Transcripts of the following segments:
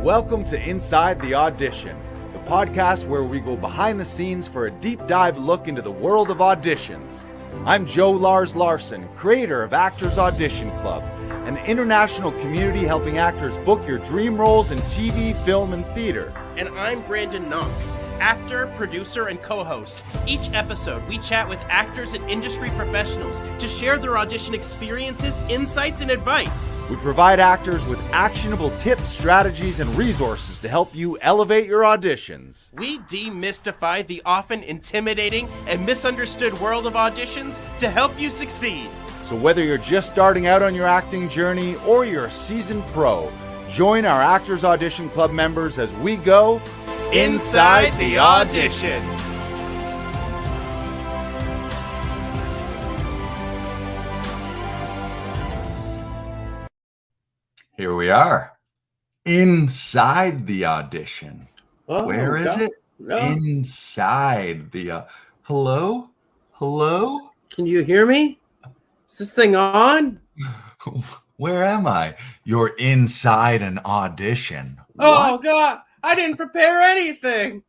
Welcome to Inside the Audition, the podcast where we go behind the scenes for a deep dive look into the world of auditions. I'm Joe Lars Larson, creator of Actors Audition Club, an international community helping actors book your dream roles in TV, film, and theater. And I'm Brandon Knox, actor, producer, and co-host. Each episode, we chat with actors and industry professionals to share their audition experiences, insights, and advice. We provide actors with actionable tips, strategies, and resources to help you elevate your auditions. We demystify the often intimidating and misunderstood world of auditions to help you succeed. So whether you're just starting out on your acting journey or you're a seasoned pro, join our Actors Audition Club members as we go Inside the Audition. Here we are, inside the audition. Oh, where is it? No. Inside the... Hello? Hello? Can you hear me? Is this thing on? Where am I? You're inside an audition. Oh, God. I didn't prepare anything.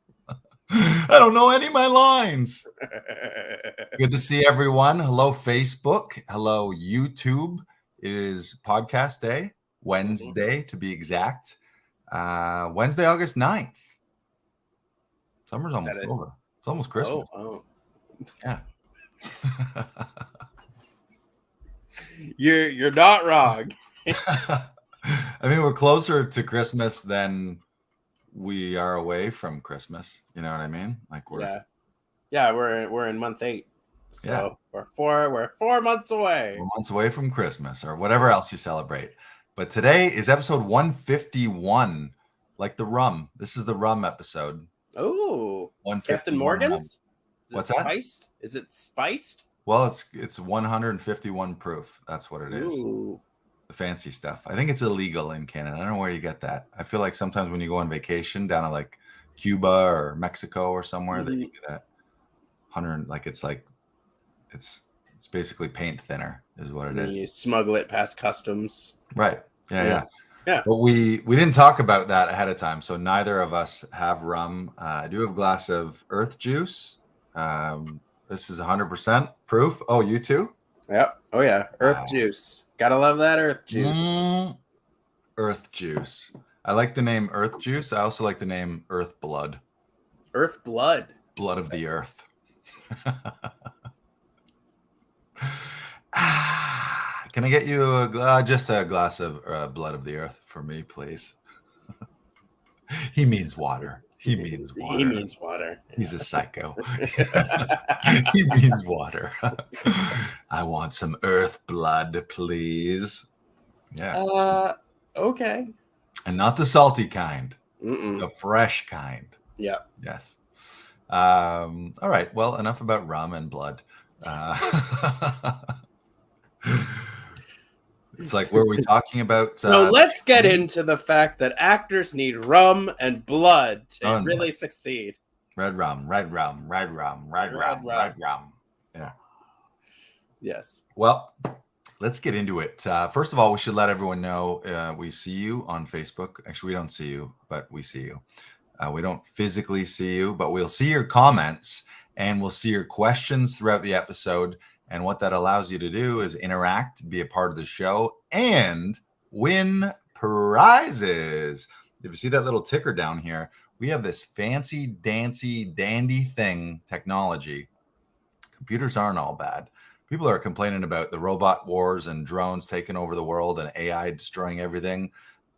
I don't know any of my lines. Good to see everyone. Hello, Facebook. Hello, YouTube. It is podcast day, Wednesday to be exact. Wednesday, August 9th. Summer's almost over. It's almost Christmas. Oh. Yeah. You're not wrong. I mean, we're closer to Christmas than we are away from Christmas. You know what I mean? Like we're in month 8. So we're 4 months away. 4 months away from Christmas or whatever else you celebrate. But today is episode 151, like the rum. This is the rum episode. Oh, 151 Captain Morgan's? What's that? Spiced? Is it spiced? Well, it's 151 proof. That's what it is. Ooh. The fancy stuff. I think it's illegal in Canada. I don't know where you get that. I feel like sometimes when you go on vacation down to like Cuba or Mexico or somewhere, that you get that 100. It's basically paint thinner, is what it is. You smuggle it past customs. Right. Yeah. But we didn't talk about that ahead of time, so neither of us have rum. I do have a glass of earth juice. This is 100% proof. Oh, you too? Yep. Oh yeah, earth juice. Gotta love that earth juice. Earth juice. I like the name Earth Juice. I also like the name Earth Blood. Earth Blood. Blood of the earth. Can I get you just a glass of blood of the earth for me, please? He means water. He means water. He's a psycho. He means water. I want some earth blood, please. Yeah. Okay. And not the salty kind. Mm-mm. The fresh kind. Yeah. Yes. All right. Well, enough about rum and blood. It's like, were we talking about? So let's get into the fact that actors need rum and blood to really succeed. Red rum. Yeah. Yes. Well, let's get into it. First of all, we should let everyone know we see you on Facebook. Actually, we don't see you, but we see you. We don't physically see you, but we'll see your comments and we'll see your questions throughout the episode. And what that allows you to do is interact, be a part of the show, and win prizes. If you see that little ticker down here, we have this fancy, dancy, dandy thing, technology. Computers aren't all bad. People are complaining about the robot wars and drones taking over the world and AI destroying everything.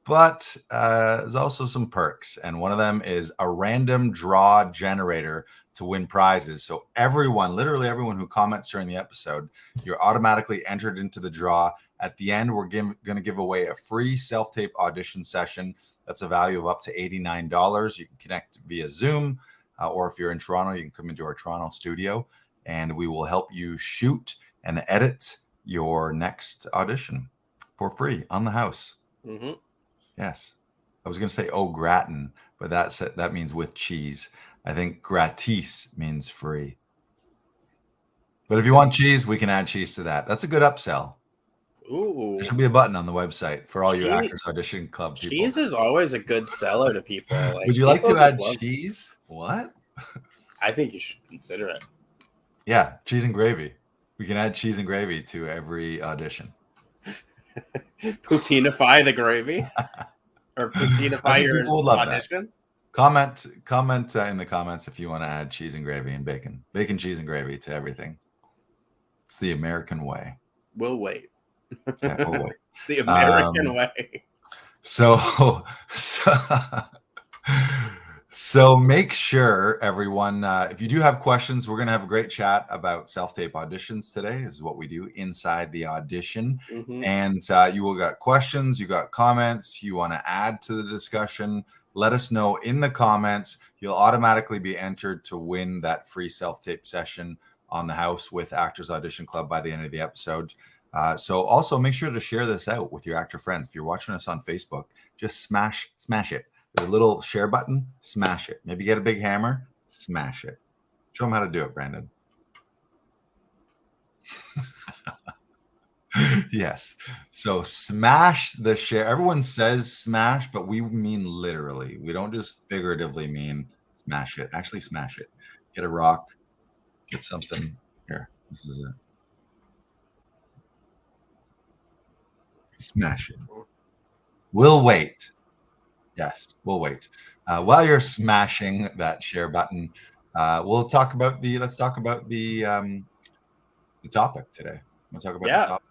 But there's also some perks. And one of them is a random draw generator to win prizes. So literally everyone who comments during the episode, you're automatically entered into the draw. At the end, we're going to give away a free self-tape audition session. That's a value of up to $89. You can connect via Zoom, or if you're in Toronto, you can come into our Toronto studio, and we will help you shoot and edit your next audition for free on the house. Mm-hmm. Yes. I was going to say au gratin, but that means with cheese. I think gratis means free. But if you want cheese, we can add cheese to that. That's a good upsell. Ooh. There should be a button on the website for all you Cheese- Actors Audition Club people. Cheese is always a good seller to people. Like, Would you like people to add just love- cheese? What? I think you should consider it. Yeah, cheese and gravy. We can add cheese and gravy to every audition. Poutinify the gravy, or I poutinify think your people would love that. audition. Comment in the comments if you want to add cheese and gravy and bacon, cheese, and gravy to everything. It's the American way. We'll wait. Yeah, we'll wait. It's the American way. So make sure, everyone, if you do have questions, we're going to have a great chat about self-tape auditions today. This is what we do inside the audition. Mhm. And you will got questions, you got comments, you want to add to the discussion, let us know in the comments. You'll automatically be entered to win that free self-tape session on the house with Actors Audition Club by the end of the episode. So also make sure to share this out with your actor friends. If you're watching us on Facebook, just smash it. There's a little share button, smash it. Maybe get a big hammer, smash it. Show them how to do it, Brandon. Yes. So smash the share. Everyone says smash, but we mean literally. We don't just figuratively mean smash it. Actually smash it. Get a rock, get something. Here, this is it. Smash it. We'll wait. Yes, we'll wait. While you're smashing that share button, let's talk about the topic today. We'll talk about the topic.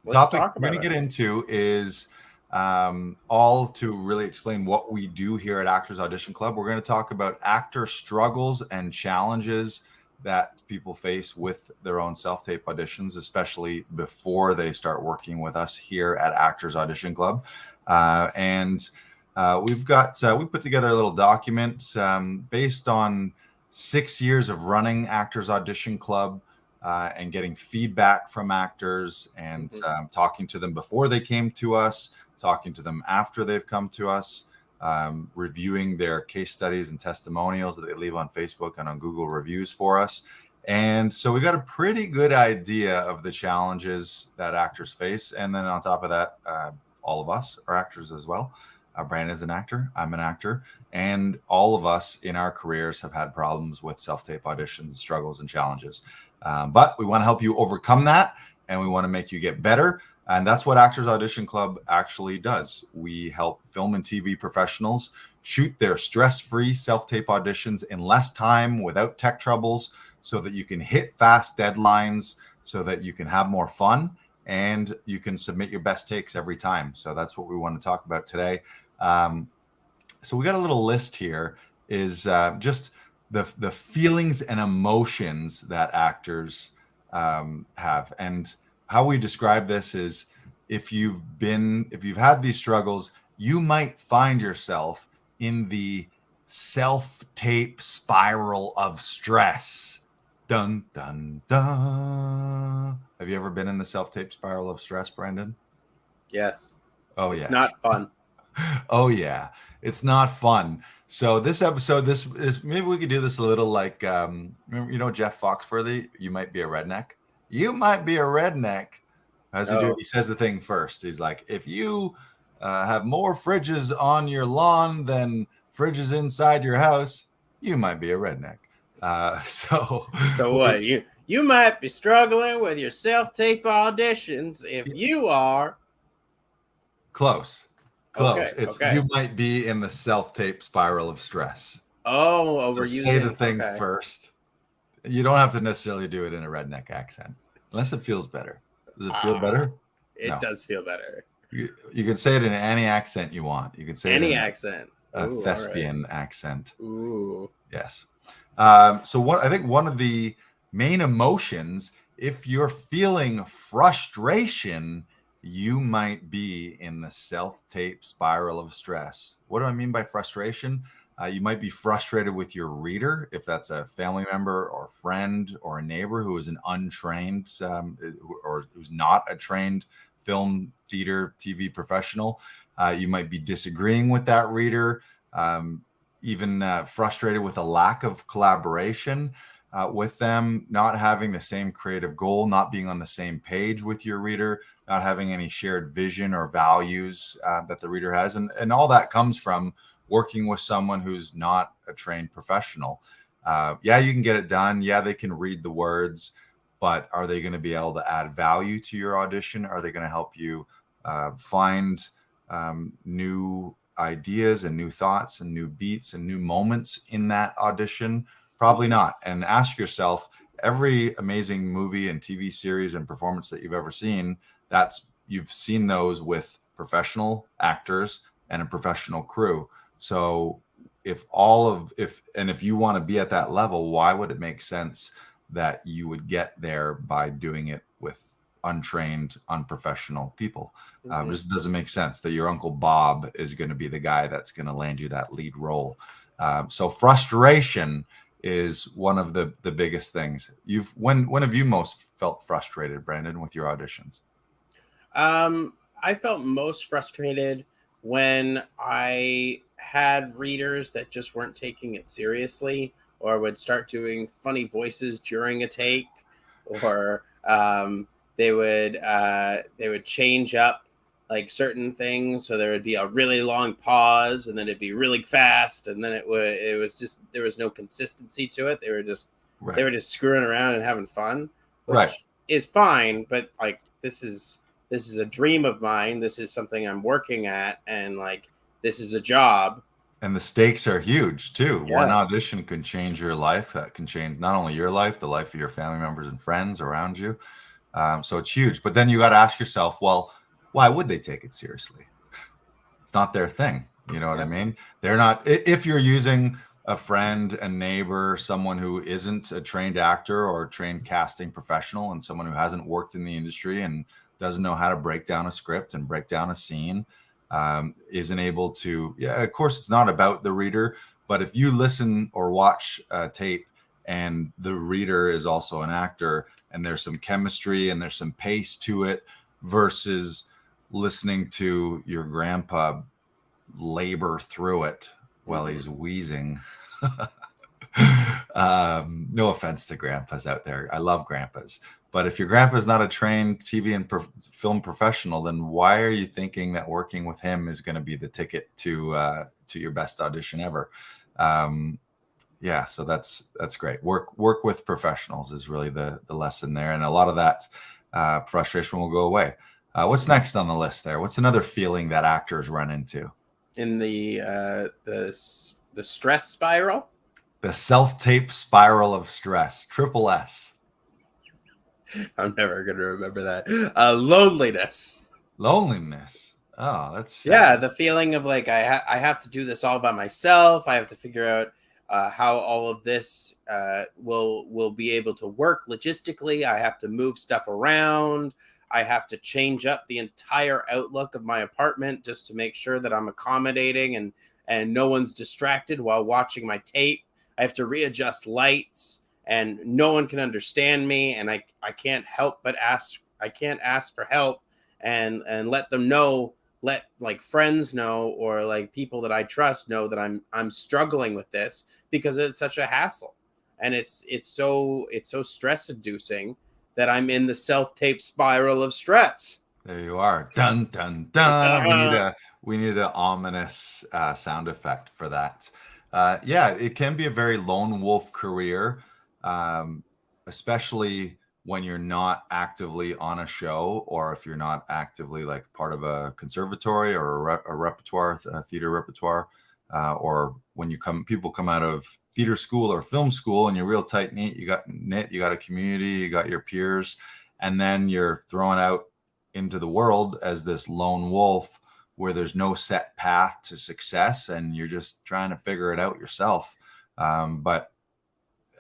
The topic we're going to get into is all to really explain what we do here at Actors Audition Club. We're going to talk about actor struggles and challenges that people face with their own self-tape auditions, especially before they start working with us here at Actors Audition Club. We put together a little document based on 6 years of running Actors Audition Club and getting feedback from actors and talking to them before they came to us, talking to them after they've come to us, reviewing their case studies and testimonials that they leave on Facebook and on Google reviews for us. And so we got a pretty good idea of the challenges that actors face. And then on top of that, all of us are actors as well. Brandon's an actor, I'm an actor, and all of us in our careers have had problems with self-tape auditions, struggles, and challenges. But we want to help you overcome that, and we want to make you get better. And that's what Actors Audition Club actually does. We help film and TV professionals shoot their stress-free self-tape auditions in less time without tech troubles so that you can hit fast deadlines, so that you can have more fun, and you can submit your best takes every time. So that's what we want to talk about today. So we got a little list here, is just the feelings and emotions that actors have. And how we describe this is, if you've had these struggles, you might find yourself in the self-tape spiral of stress. Dun, dun, dun. Have you ever been in the self-tape spiral of stress, Brandon? Yes. Oh, yeah. It's not fun. Oh, yeah. It's not fun. So this episode, this is, maybe we could do this a little like, remember, Jeff Foxworthy, you might be a redneck. You might be a redneck. How's he do? He says the thing first. He's like, if you have more fridges on your lawn than fridges inside your house, you might be a redneck. So what? You might be struggling with your self-tape auditions. If you are close. Okay. You might be in the self-tape spiral of stress. Oh, so say the thing first. You don't have to necessarily do it in a redneck accent, unless it feels better. Does it feel better? It does feel better. You can say it in any accent you want. You can say any it in accent. A thespian accent. Ooh. Yes. So I think one of the main emotions, if you're feeling frustration, you might be in the self-tape spiral of stress. What do I mean by frustration? You might be frustrated with your reader, if that's a family member or friend or a neighbor who is an untrained or who's not a trained film, theater, TV professional. You might be disagreeing with that reader, even frustrated with a lack of collaboration. with them, not having the same creative goal, not being on the same page with your reader, not having any shared vision or values that the reader has. And all that comes from working with someone who's not a trained professional. Yeah, you can get it done. Yeah, they can read the words, but are they going to be able to add value to your audition? Are they going to help you find new ideas and new thoughts and new beats and new moments in that audition? Probably not. And ask yourself, every amazing movie and TV series and performance that you've ever seen, you've seen those with professional actors and a professional crew. So if you want to be at that level, why would it make sense that you would get there by doing it with untrained, unprofessional people? It just doesn't make sense that your Uncle Bob is going to be the guy that's going to land you that lead role. So frustration is one of the biggest things. When have you most felt frustrated, Brandon, with your auditions? I felt most frustrated when I had readers that just weren't taking it seriously, or would start doing funny voices during a take, or they would change up like certain things, so there would be a really long pause and then it'd be really fast, and then it was just, there was no consistency to it. They were just screwing around and having fun, which is fine, but like this is a dream of mine. This is something I'm working at, and like this is a job. And the stakes are huge too. Yeah. One audition can change your life. That can change not only your life, the life of your family members and friends around you. So it's huge. But then you got to ask yourself, well, why would they take it seriously? It's not their thing. You know what I mean? They're not. If you're using a friend, a neighbor, someone who isn't a trained actor or a trained casting professional, and someone who hasn't worked in the industry and doesn't know how to break down a script and break down a scene, isn't able to, of course, it's not about the reader, but if you listen or watch tape and the reader is also an actor and there's some chemistry and there's some pace to it, versus listening to your grandpa labor through it while he's wheezing. No offense to grandpas out there. I love grandpas. But if your grandpa is not a trained TV and film professional, then why are you thinking that working with him is going to be the ticket to your best audition ever? So that's great. Work with professionals is really the lesson there, and a lot of that frustration will go away. What's next on the list there? What's another feeling that actors run into? In the stress spiral, the self-tape spiral of stress, triple S. I'm never going to remember that. Loneliness. Oh, that's the feeling of like I have to do this all by myself. I have to figure out how all of this will be able to work logistically. I have to move stuff around. I have to change up the entire outlook of my apartment just to make sure that I'm accommodating and no one's distracted while watching my tape. I have to readjust lights, and no one can understand me, and I can't help but ask. I can't ask for help and let them know, let like friends know, or like people that I trust know that I'm struggling with this, because it's such a hassle, and it's so stress inducing that I'm in the self-tape spiral of stress. There you are. Dun dun dun. We need an ominous sound effect for that. It can be a very lone wolf career, especially when you're not actively on a show, or if you're not actively like part of a conservatory or a repertoire, a theater repertoire, or when people come out of theater school or film school and you're real tight knit, you got a community, you got your peers, and then you're thrown out into the world as this lone wolf where there's no set path to success and you're just trying to figure it out yourself. But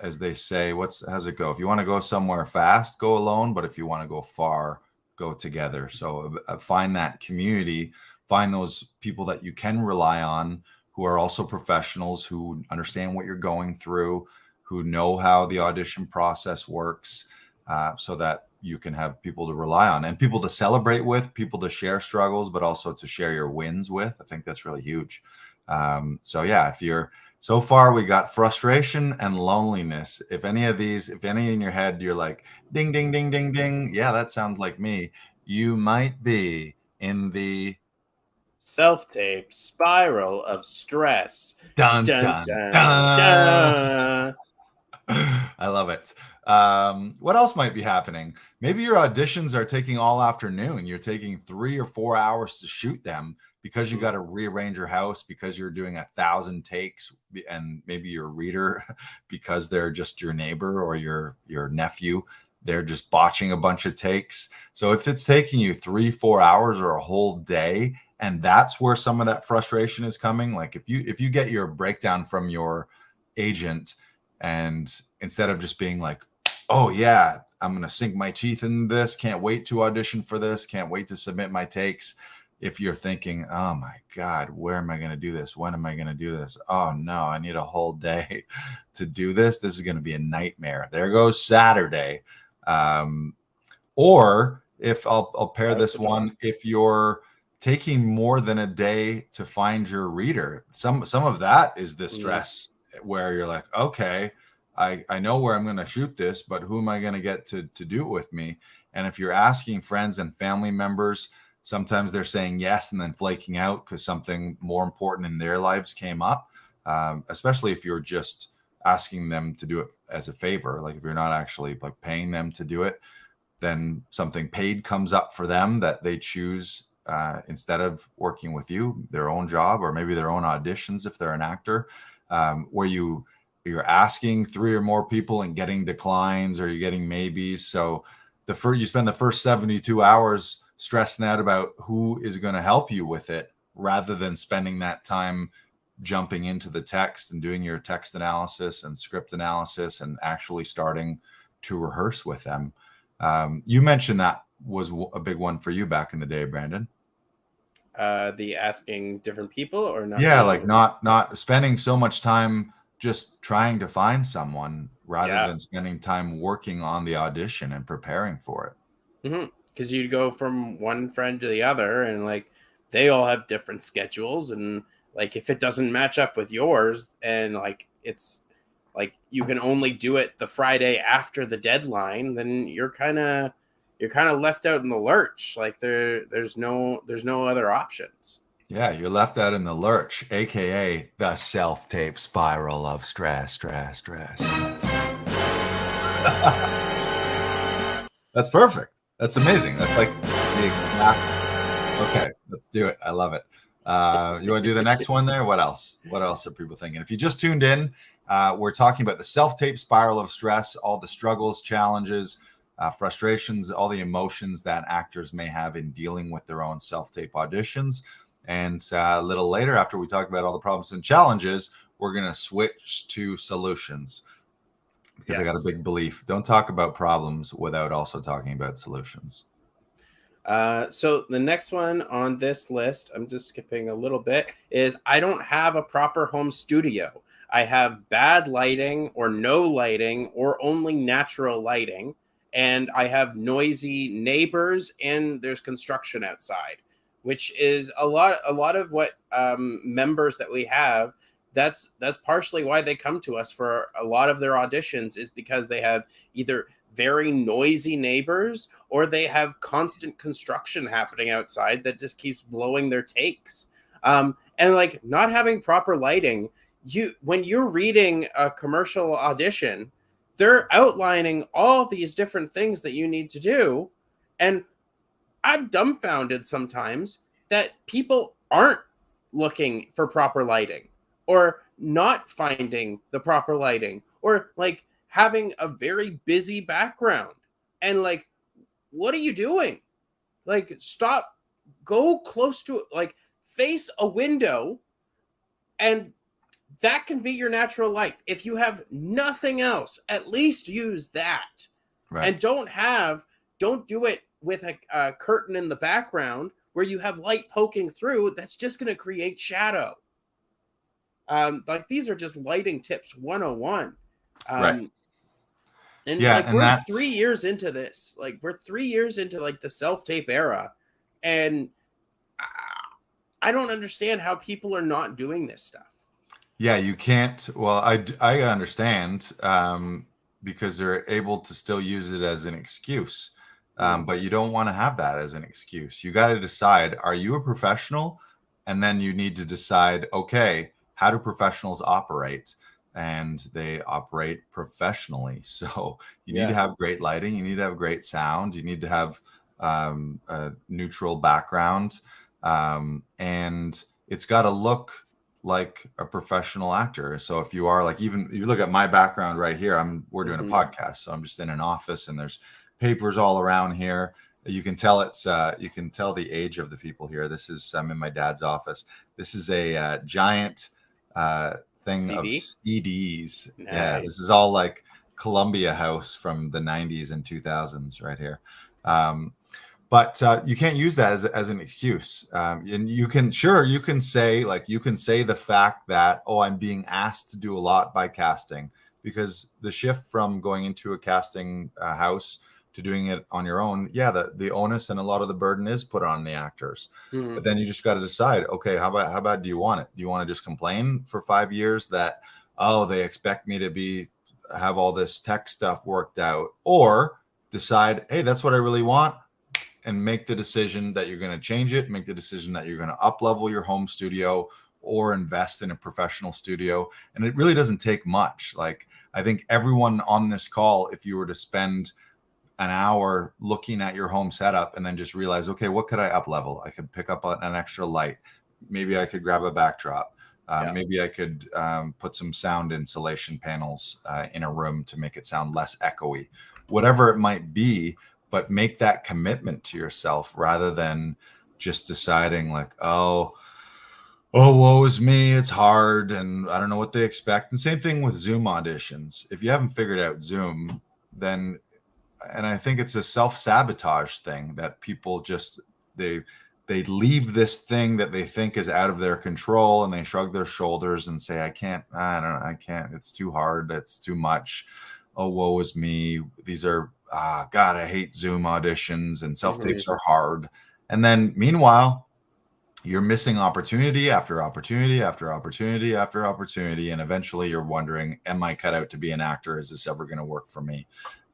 as they say, how's it go? If you want to go somewhere fast, go alone. But if you want to go far, go together. So find that community, find those people that you can rely on, who are also professionals, who understand what you're going through, who know how the audition process works, so that you can have people to rely on and people to celebrate with, people to share struggles, but also to share your wins with. I think that's really huge. If you're So far, we got frustration and loneliness. If any in your head, you're like, ding, ding, ding, ding, ding. Yeah, that sounds like me. You might be in the Self-tape spiral of stress. dun, Dun dun, dun dun. dun. I love it. What else might be happening? Maybe your auditions are taking all afternoon. You're taking 3 or 4 hours to shoot them because you got to rearrange your house, because you're doing 1,000 takes, and maybe your reader, because they're just your neighbor or your nephew, they're just botching a bunch of takes. So if it's taking you 3-4 hours or a whole day, and that's where some of that frustration is coming, like if you get your breakdown from your agent, and instead of just being like, oh yeah, I'm going to sink my teeth in this, can't wait to audition for this, can't wait to submit my takes. If you're thinking, oh my God, where am I going to do this? When am I going to do this? Oh no, I need a whole day to do this. This is going to be a nightmare. There goes Saturday. Or if I'll pair this one, if you're taking more than a day to find your reader, some of that is the stress where you're like, okay, I know where I'm going to shoot this, but who am I going to get to do it with me? And if you're asking friends and family members, sometimes they're saying yes and then flaking out because something more important in their lives came up, especially if you're just asking them to do it as a favor. Like if you're not actually like paying them to do it, then something paid comes up for them that they choose instead of working with you, their own job, or maybe their own auditions if they're an actor, where you're asking 3 or more people and getting declines, or you're getting maybes. So you spend the first 72 hours stressing out about who is going to help you with it, rather than spending that time jumping into the text and doing your text analysis and script analysis and actually starting to rehearse with them. You mentioned that was a big one for you back in the day, Brandon. The asking different people, or not? Yeah, like not spending so much time just trying to find someone, rather than spending time working on the audition and preparing for it. Because you'd go from one friend to the other, and like they all have different schedules, and like if it doesn't match up with yours, and like it's like you can only do it the Friday after the deadline, then you're kind of left out in the lurch. Like there's no other options. Yeah, you're left out in the lurch, aka the self-tape spiral of stress. That's perfect. That's amazing. That's like the exact. Okay, let's do it. I love it. You want to do the next one there? What else? What else are people thinking? If you just tuned in, we're talking about the self-tape spiral of stress, all the struggles, challenges, frustrations, all the emotions that actors may have in dealing with their own self-tape auditions. And a little later, after we talk about all the problems and challenges, we're going to switch to solutions, because I got a big belief. Don't talk about problems without also talking about solutions. So the next one on this list, I'm just skipping a little bit, is I don't have a proper home studio. I have bad lighting or no lighting or only natural lighting. And I have noisy neighbors, and there's construction outside, which is a lot of what members that we have. That's partially why they come to us for a lot of their auditions, is because they have either very noisy neighbors or they have constant construction happening outside that just keeps blowing their takes. And like not having proper lighting, when you're reading a commercial audition, they're outlining all these different things that you need to do. And I'm dumbfounded sometimes that people aren't looking for proper lighting, or not finding the proper lighting, or like having a very busy background. And like, what are you doing? Like, stop, go close to it, like face a window, and that can be your natural light. If you have nothing else, at least use that. Right. And don't do it with a curtain in the background where you have light poking through. That's just going to create shadow. Like these are just lighting tips 101. Right. And like we're 3 years into this. Like we're 3 years into like the self-tape era, and I don't understand how people are not doing this stuff. Yeah, you can't. Well, I understand, because they're able to still use it as an excuse. Mm, But you don't want to have that as an excuse. You got to decide, are you a professional? And then you need to decide, okay, how do professionals operate? And they operate professionally. So you need to yeah. have great lighting. You need to have great sound. You need to have a neutral background. And it's got to look like a professional actor. So if you are like, even you look at my background right here, we're doing a Hmm. podcast. So I'm just in an office and there's papers all around here. You can tell you can tell the age of the people here. I'm in my dad's office. This is a giant thing of CD. CDs. Yeah, this is Nice. all like Columbia House from the 90s and 2000s right here. Um, but you can't use that as an excuse. And you can say, like, you can say the fact that, oh, I'm being asked to do a lot by casting, because the shift from going into a casting house to doing it on your own, yeah, the onus and a lot of the burden is put on the actors. Hmm. But then you just got to decide, okay, how about do you want it? Do you want to just complain for 5 years that, oh, they expect me to have all this tech stuff worked out, or decide, hey, that's what I really want, and make the decision that you're going to change it, make the decision that you're going to up level your home studio or invest in a professional studio. And it really doesn't take much. Like, I think everyone on this call, if you were to spend an hour looking at your home setup and then just realize, okay, what could I up level? I could pick up an extra light. Maybe I could grab a backdrop. Yeah. Maybe I could put some sound insulation panels in a room to make it sound less echoey, whatever it might be. But make that commitment to yourself rather than just deciding, like, woe is me, it's hard and I don't know what they expect. And same thing with Zoom auditions. If you haven't figured out Zoom, then, and I think it's a self-sabotage thing that people just, they leave this thing that they think is out of their control, and they shrug their shoulders and say, I can't, it's too hard, it's too much, oh, woe is me, these are, God, I hate Zoom auditions, and Hmm. self-tapes are hard. And then meanwhile, you're missing opportunity after opportunity after opportunity after opportunity, and eventually you're wondering, am I cut out to be an actor? Is this ever going to work for me?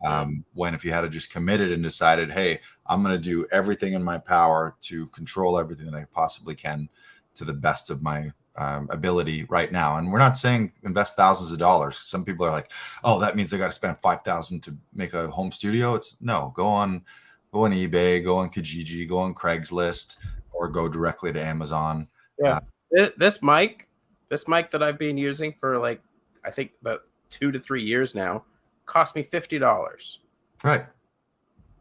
Yeah. When if you had just committed and decided, hey, I'm going to do everything in my power to control everything that I possibly can to the best of my ability right now. And we're not saying invest thousands of dollars. Some people are like, oh, that means I got to spend 5,000 to make a home studio. It's no, go on eBay, go on Kijiji, go on Craigslist, or go directly to Amazon. Yeah. This mic, this mic that I've been using for like, I think about 2 to 3 years now, cost me $50. Right.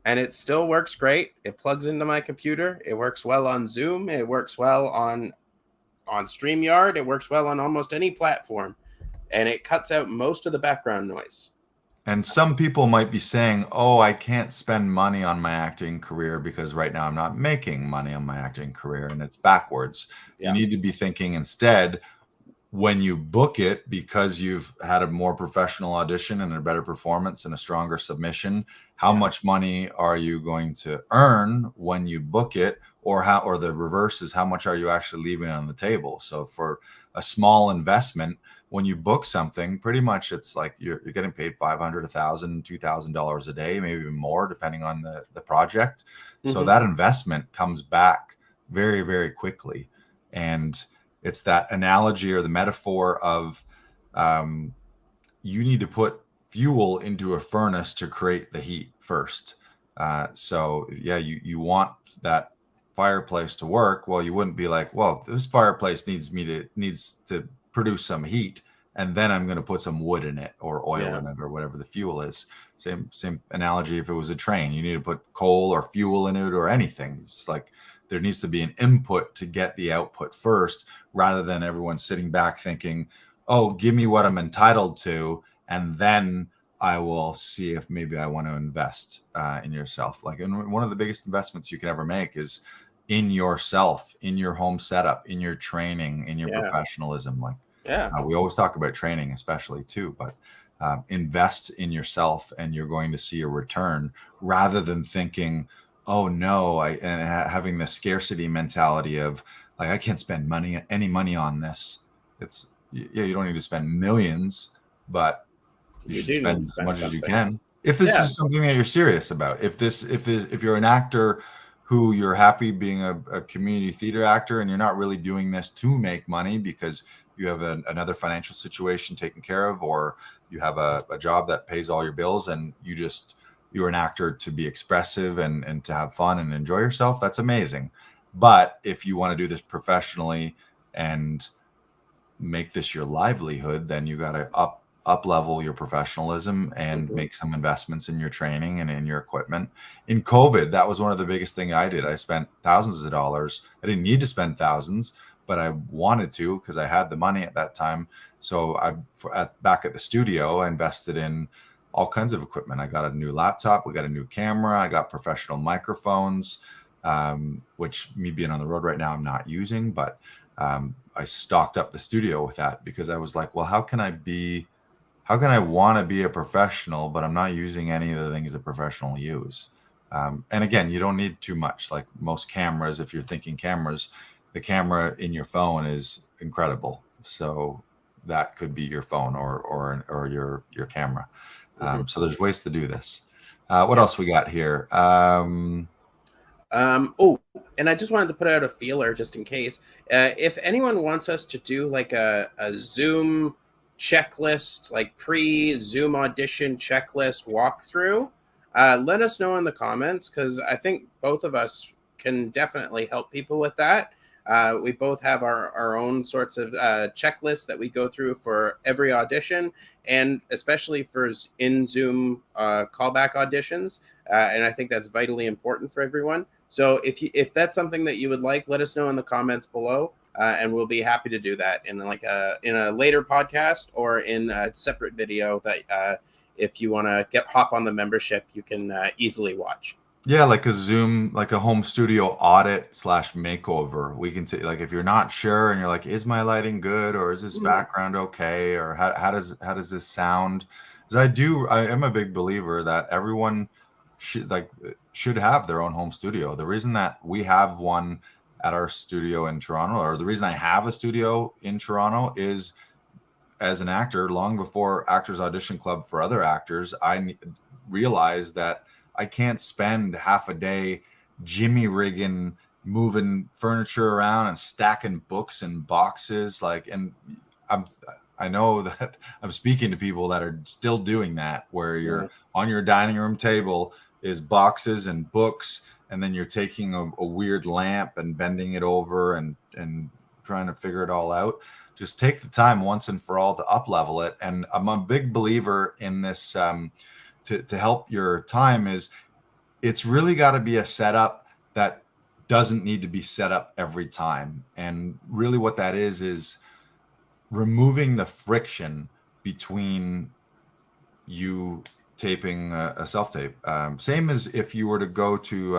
And it still works great. It plugs into my computer. It works well on Zoom. It works well on StreamYard. It works well on almost any platform. And it cuts out most of the background noise. And some people might be saying, oh, I can't spend money on my acting career because right now I'm not making money on my acting career. And it's backwards. You Yeah. need to be thinking instead, when you book it, because you've had a more professional audition and a better performance and a stronger submission, how Yeah. much money are you going to earn when you book it? Or the reverse is, how much are you actually leaving on the table? So for a small investment, when you book something, pretty much it's like you're getting paid $500, $1,000, $2,000 a day, maybe even more, depending on the project. So Mm-hmm. that investment comes back very, very quickly. And it's that analogy or the metaphor of, you need to put fuel into a furnace to create the heat first. So yeah, you want that fireplace to work. Well, you wouldn't be like, well, this fireplace needs to produce some heat, and then I'm going to put some wood in it or oil Yeah. in it or whatever the fuel is. Same analogy. If it was a train, you need to put coal or fuel in it or anything. It's like there needs to be an input to get the output first, rather than everyone sitting back thinking, oh, give me what I'm entitled to, and then I will see if maybe I want to invest in yourself. Like, and one of the biggest investments you can ever make is in yourself, in your home setup, in your training, in your Yeah. professionalism. Like, Yeah. we always talk about training, especially too, but invest in yourself, and you're going to see a return, rather than thinking, oh no, having the scarcity mentality of, like, I can't spend any money on this. It's yeah, you don't need to spend millions, but you You should do need spend to as spend much as you something. can. If this Yeah. is something that you're serious about, if you're an actor who you're happy being a community theater actor and you're not really doing this to make money because you have another financial situation taken care of, or you have a job that pays all your bills and you're an actor to be expressive and to have fun and enjoy yourself, that's amazing. But if you want to do this professionally and make this your livelihood, then you got to up level your professionalism and Mhm. make some investments in your training and in your equipment. In COVID, that was one of the biggest thing I did. I spent thousands of dollars. I didn't need to spend thousands, but I wanted to because I had the money at that time. So back at the studio, I invested in all kinds of equipment. I got a new laptop. We got a new camera. I got professional microphones, which me being on the road right now, I'm not using, but I stocked up the studio with that because I was like, well, how can I want to be a professional, but I'm not using any of the things that professional use? And again, you don't need too much. Like most cameras, if you're thinking cameras, the camera in your phone is incredible. So that could be your phone or your camera. Mhm. So there's ways to do this. What Yeah. else we got here? Oh, and I just wanted to put out a feeler just in case. If anyone wants us to do like a Zoom checklist, like pre-Zoom audition checklist walkthrough, let us know in the comments because I think both of us can definitely help people with that. We both have our own sorts of checklists that we go through for every audition, and especially for in Zoom callback auditions. And I think that's vitally important for everyone. So if that's something that you would like, let us know in the comments below, and we'll be happy to do that in in a later podcast or in a separate video that if you want to hop on the membership, you can easily watch. Yeah, like a Zoom, like a home studio audit slash makeover. We can take like if you're not sure and you're like, is my lighting good or is this Mhm. background okay or how does this sound? Because I am a big believer that everyone should have their own home studio. The reason that we have one at our studio in Toronto, or the reason I have a studio in Toronto, is as an actor, long before Actors Audition Club for other actors, realized that I can't spend half a day jimmy rigging, moving furniture around and stacking books in boxes. I'm, I know that I'm speaking to people that are still doing that, where Yeah. you're on your dining room table is boxes and books, and then you're taking a weird lamp and bending it over and trying to figure it all out. Just take the time once and for all to up level it. And I'm a big believer in this, to help your time, is it's really got to be a setup that doesn't need to be set up every time. And really what that is removing the friction between you taping a self tape. Same as if you were to go to,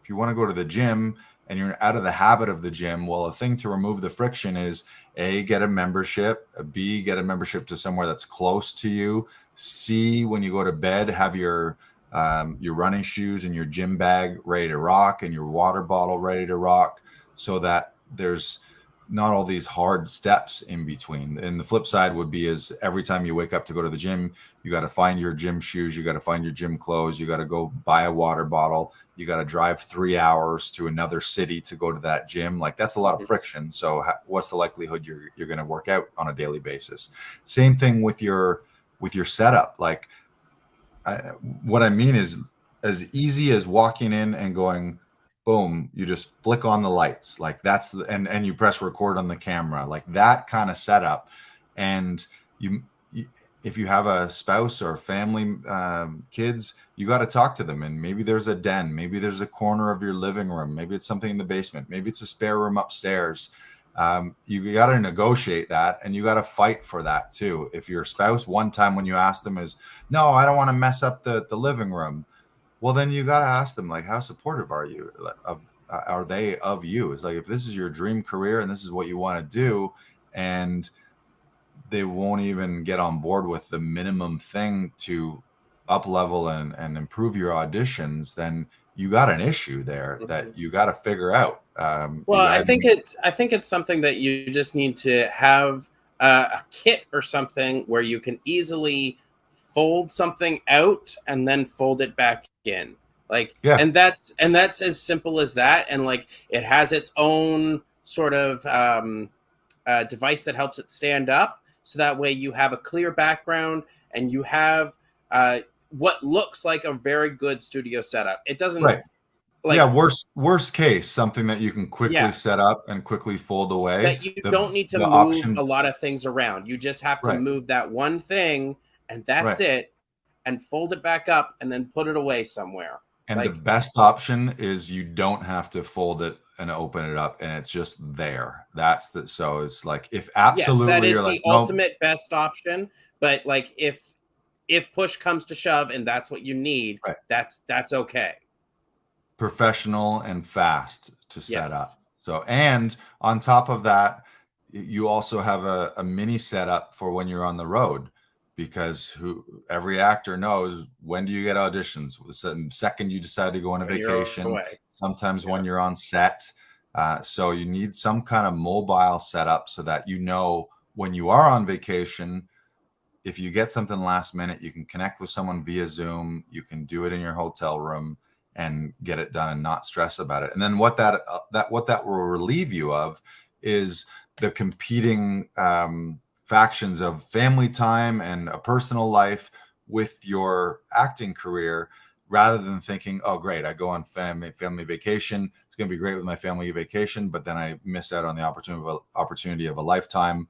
if you want to go to the gym and you're out of the habit of the gym. Well, a thing to remove the friction is A, get a membership, B, get a membership to somewhere that's close to you. C, when you go to bed, have your running shoes and your gym bag ready to rock and your water bottle ready to rock, so that there's not all these hard steps in between. And the flip side would be is every time you wake up to go to the gym, you got to find your gym shoes, you got to find your gym clothes, you got to go buy a water bottle, you got to drive 3 hours to another city to go to that gym. Like that's a lot of friction. So what's the likelihood you're going to work out on a daily basis? Same thing with your setup. Like what I mean is as easy as walking in and going, boom, you just flick on the lights. Like and you press record on the camera, like that kind of setup. And you if you have a spouse or family, kids, you got to talk to them. And maybe there's a den, maybe there's a corner of your living room, maybe it's something in the basement, maybe it's a spare room upstairs. You got to negotiate that and you got to fight for that too. If your spouse, one time when you ask them, is no, I don't want to mess up the living room, well then you got to ask them, like, how supportive are you of are they of you? It's like, if this is your dream career and this is what you want to do, and they won't even get on board with the minimum thing to up level and improve your auditions, then you got an issue there Mhm. that you got to figure out. You Well, got to I think it's something that you just need to have a kit or something where you can easily fold something out and then fold it back in. Like, Yeah. and that's as simple as that. And like, it has its own sort of device that helps it stand up. So that way you have a clear background and you have what looks like a very good studio setup. It doesn't Right. like, yeah, worst case, something that you can quickly set up and quickly fold away. that you don't need to The move option, a lot of things around. You just have to right, move that one thing and that's right. it, and fold it back up and then put it away somewhere. And the Like, best option is you don't have to fold it and open it up, and it's just there. That's the so it's like if yes, that absolutely is you're like, the no, ultimate best option. But like, if push comes to shove and that's what you need, right, that's okay. professional and fast to set up. Yes. So, and on top of that, you also have a mini setup for when you're on the road, because every actor knows, when do you get auditions? The second you decide to go on a When you're vacation, away. sometimes Yeah. when you're on set. So you need some kind of mobile setup so that you know when you are on vacation, if you get something last minute, you can connect with someone via Zoom. You can do it in your hotel room and get it done and not stress about it. And then what that will relieve you of is the competing factions of family time and a personal life with your acting career, rather than thinking, oh great, I go on family vacation, it's going to be great with my family vacation, but then I miss out on the opportunity of a lifetime,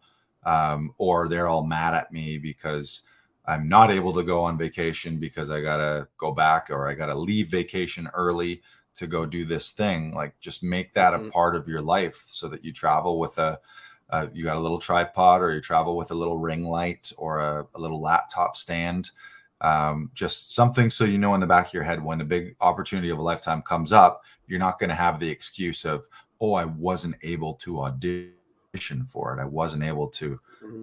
or they're all mad at me because I'm not able to go on vacation because I gotta go back, or I gotta leave vacation early to go do this thing. Like, just make that a part of your life, so that you travel with you got a little tripod, or you travel with a little ring light, or a little laptop stand. Just something so you know in the back of your head, when a big opportunity of a lifetime comes up, you're not going to have the excuse of, oh, I wasn't able to audition for it. I wasn't able to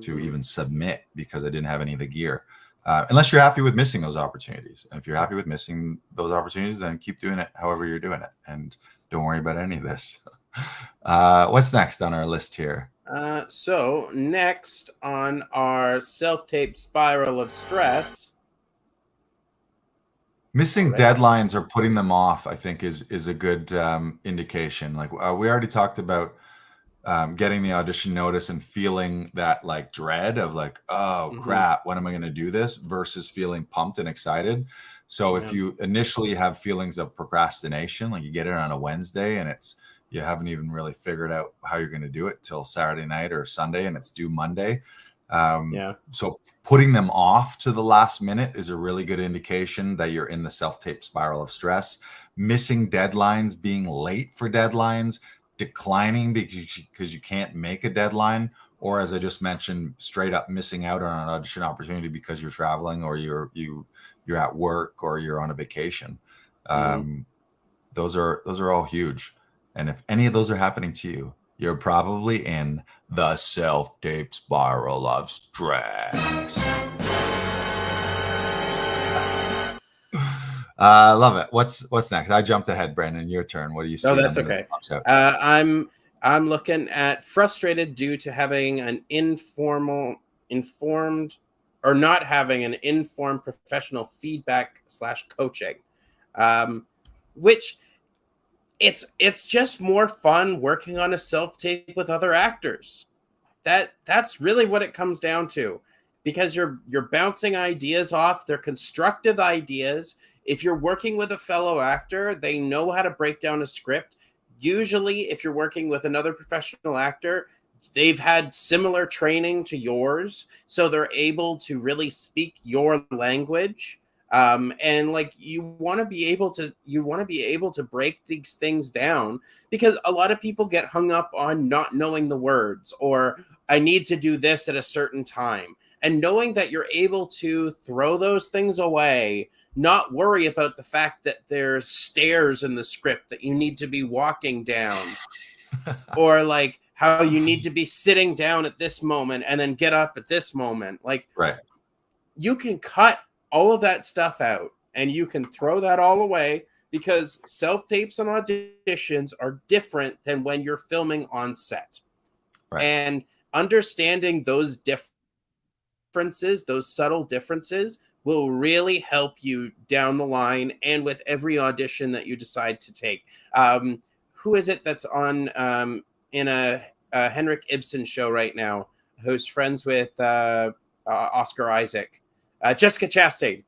even submit because I didn't have any of the gear. Unless you're happy with missing those opportunities. And if you're happy with missing those opportunities, then keep doing it however you're doing it, and don't worry about any of this. What's next on our list here? So next on our self-tape spiral of stress, Missing deadlines or putting them off, I think, is a good indication. Like, we already talked about getting the audition notice and feeling that like dread of like, oh crap, when am I going to do this, versus feeling pumped and excited. So if you initially have feelings of procrastination, like you get it on a Wednesday and you haven't even really figured out how you're going to do it till Saturday night or Sunday, and it's due Monday. So putting them off to the last minute is a really good indication that you're in the self-tape spiral of stress. Missing deadlines, being late for deadlines, declining because you can't make a deadline, or as I just mentioned, straight up missing out on an audition opportunity because you're traveling, or you're at work, or you're on a vacation. Those are all huge. And if any of those are happening to you, you're probably in the self-tape spiral of stress. Love it. What's next? I jumped ahead, Brandon. Your turn. What do you see? Oh, that's okay. I'm looking at frustrated due to having an informed or not having an informed professional feedback / coaching, which it's just more fun working on a self-tape with other actors. That's really what it comes down to, because you're bouncing ideas off. They're constructive ideas. If you're working with a fellow actor, they know how to break down a script. Usually, if you're working with another professional actor, they've had similar training to yours, so they're able to really speak your language. And like, you want to be able to break these things down, because a lot of people get hung up on not knowing the words, or I need to do this at a certain time. And knowing that you're able to throw those things away, not worry about the fact that there's stairs in the script that you need to be walking down, or like how you need to be sitting down at this moment and then get up at this moment. Like, you can cut all of that stuff out and you can throw that all away, because self-tapes and auditions are different than when you're filming on set. And understanding those differences, those subtle differences, will really help you down the line and with every audition that you decide to take. Who is it that's on in a Henrik Ibsen show right now, who's friends with Oscar Isaac? Jessica Chastain.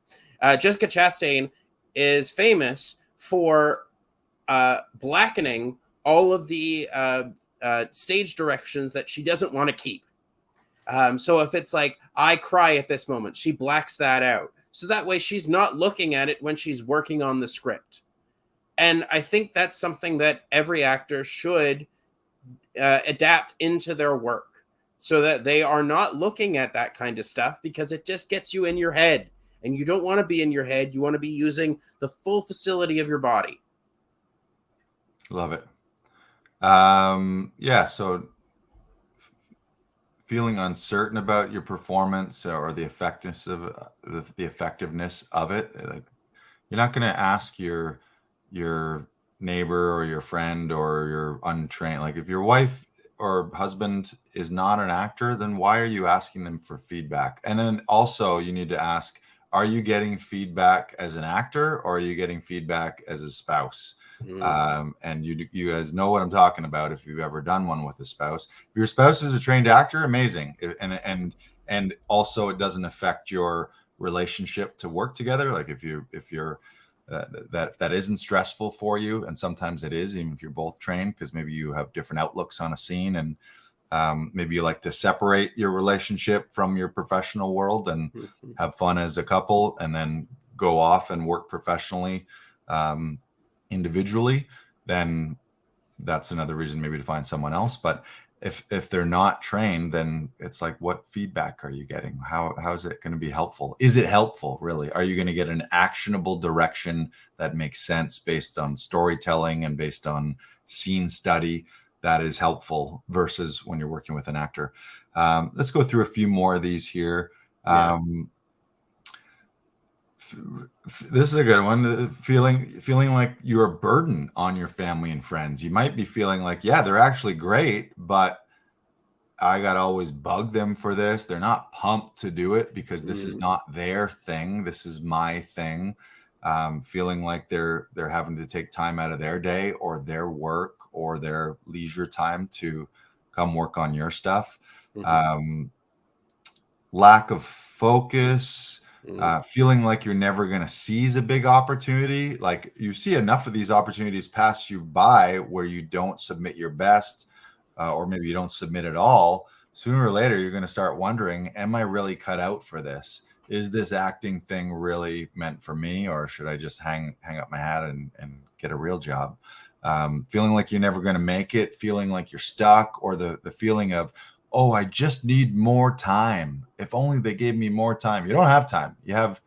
Jessica Chastain is famous for blackening all of the stage directions that she doesn't want to keep. So if it's like, I cry at this moment, she blacks that out. So that way she's not looking at it when she's working on the script. And I think that's something that every actor should adapt into their work, so that they are not looking at that kind of stuff, because it just gets you in your head. And you don't want to be in your head. You want to be using the full facility of your body. Love it. Yeah. So feeling uncertain about your performance or the effectiveness of it, like, you're not going to ask your neighbor or your friend or your untrained, like if your wife or husband is not an actor, then why are you asking them for feedback? And then also you need to ask, are you getting feedback as an actor, or are you getting feedback as a spouse? And you guys know what I'm talking about if you've ever done one with a spouse. If your spouse is a trained actor, amazing. And also it doesn't affect your relationship to work together. Like if you're that isn't stressful for you, and sometimes it is, even if you're both trained, because maybe you have different outlooks on a scene, and maybe you like to separate your relationship from your professional world and have fun as a couple, and then go off and work professionally individually. Then that's another reason maybe to find someone else. But if they're not trained, then it's like, what feedback are you getting? How is it going to be helpful? Is it helpful, really? Are you going to get an actionable direction that makes sense based on storytelling and based on scene study that is helpful, versus when you're working with an actor? Let's go through a few more of these here. This is a good one. Feeling like you're a burden on your family and friends. You might be feeling like, yeah, they're actually great, but I got to always bug them for this. They're not pumped to do it because this is not their thing. This is my thing. Feeling like they're having to take time out of their day or their work or their leisure time to come work on your stuff. Lack of focus. Feeling like you're never going to seize a big opportunity. Like you see enough of these opportunities pass you by where you don't submit your best, or maybe you don't submit at all. Sooner or later, you're going to start wondering, am I really cut out for this? Is this acting thing really meant for me, or should I just hang up my hat and get a real job? Feeling like you're never going to make it, feeling like you're stuck, or the feeling of, oh, I just need more time. If only they gave me more time. You don't have time. You have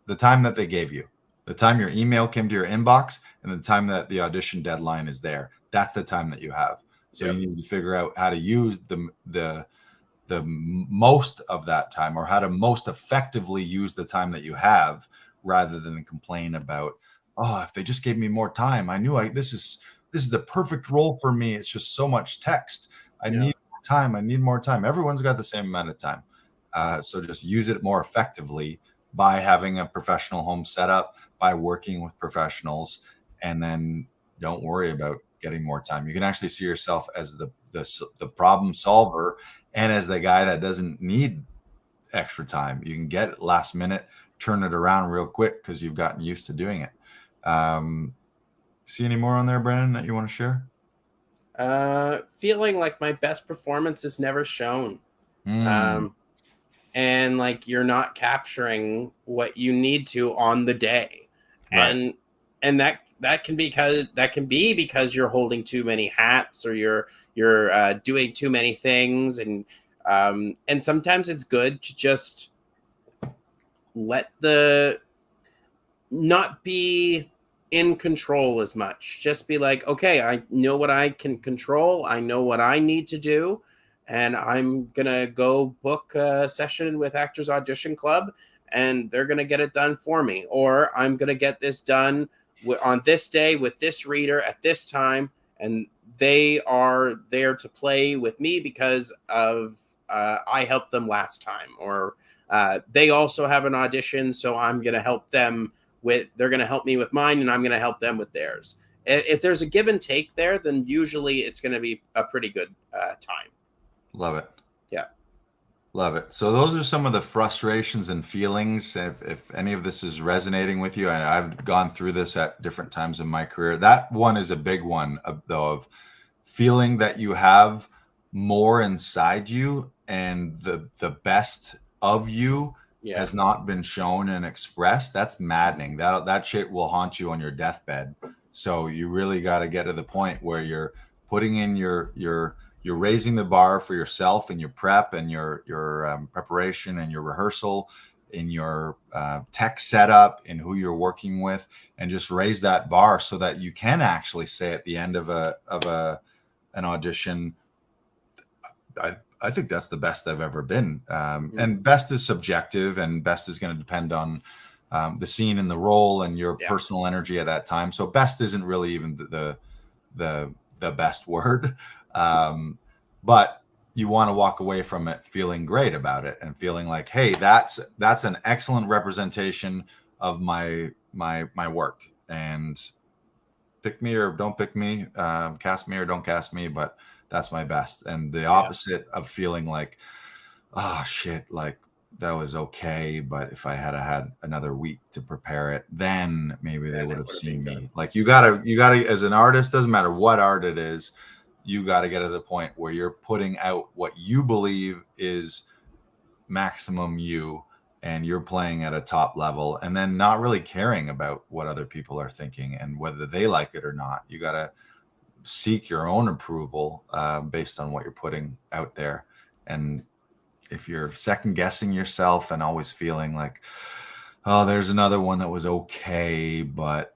the time that they gave you, the time your email came to your inbox, and the time that the audition deadline is there. That's the time that you have. So you need to figure out how to use the most of that time, or how to most effectively use the time that you have, rather than complain about, oh, if they just gave me more time, I knew this is the perfect role for me. It's just so much text. I need time. I need more time. Everyone's got the same amount of time. So just use it more effectively by having a professional home setup, by working with professionals, and then don't worry about getting more time. You can actually see yourself as the problem solver, and as the guy that doesn't need extra time. You can get it last minute, turn it around real quick because you've gotten used to doing it. See any more on there, Brandon, that you want to share? Feeling like my best performance is never shown. And like you're not capturing what you need to on the day. Right. And that can be because you're holding too many hats, or you're doing too many things, and sometimes it's good to just not be in control as much. Just be like, okay, I know what I can control. I know what I need to do. And I'm going to go book a session with Actors Audition Club, and they're going to get it done for me. Or I'm going to get this done on this day with this reader at this time. And they are there to play with me because of I helped them last time, or they also have an audition, so I'm going to help them with. They're going to help me with mine, and I'm going to help them with theirs. If there's a give and take there, then usually it's going to be a pretty good time. Love it. Yeah. Love it. So those are some of the frustrations and feelings. If any of this is resonating with you, and I've gone through this at different times in my career, that one is a big one, though, of feeling that you have more inside you and the best of you has not been shown and expressed. That's maddening. That shit will haunt you on your deathbed. So you really got to get to the point where you're putting in you're raising the bar for yourself and your prep and your preparation and your rehearsal, in your tech setup, in who you're working with, and just raise that bar so that you can actually say at the end of an audition, I think that's the best I've ever been. And best is subjective, and best is going to depend on the scene and the role and your personal energy at that time. So best isn't really even the best word. But you want to walk away from it feeling great about it and feeling like, hey, that's an excellent representation of my work, and pick me or don't pick me, cast me or don't cast me, but that's my best. And the opposite of feeling like, oh shit, like that was okay, but if I had had another week to prepare it, then maybe they would have seen me. Like you gotta, as an artist, doesn't matter what art it is, you got to get to the point where you're putting out what you believe is maximum you, and you're playing at a top level, and then not really caring about what other people are thinking and whether they like it or not. You got to seek your own approval based on what you're putting out there. And if you're second guessing yourself and always feeling like, oh, there's another one that was okay, but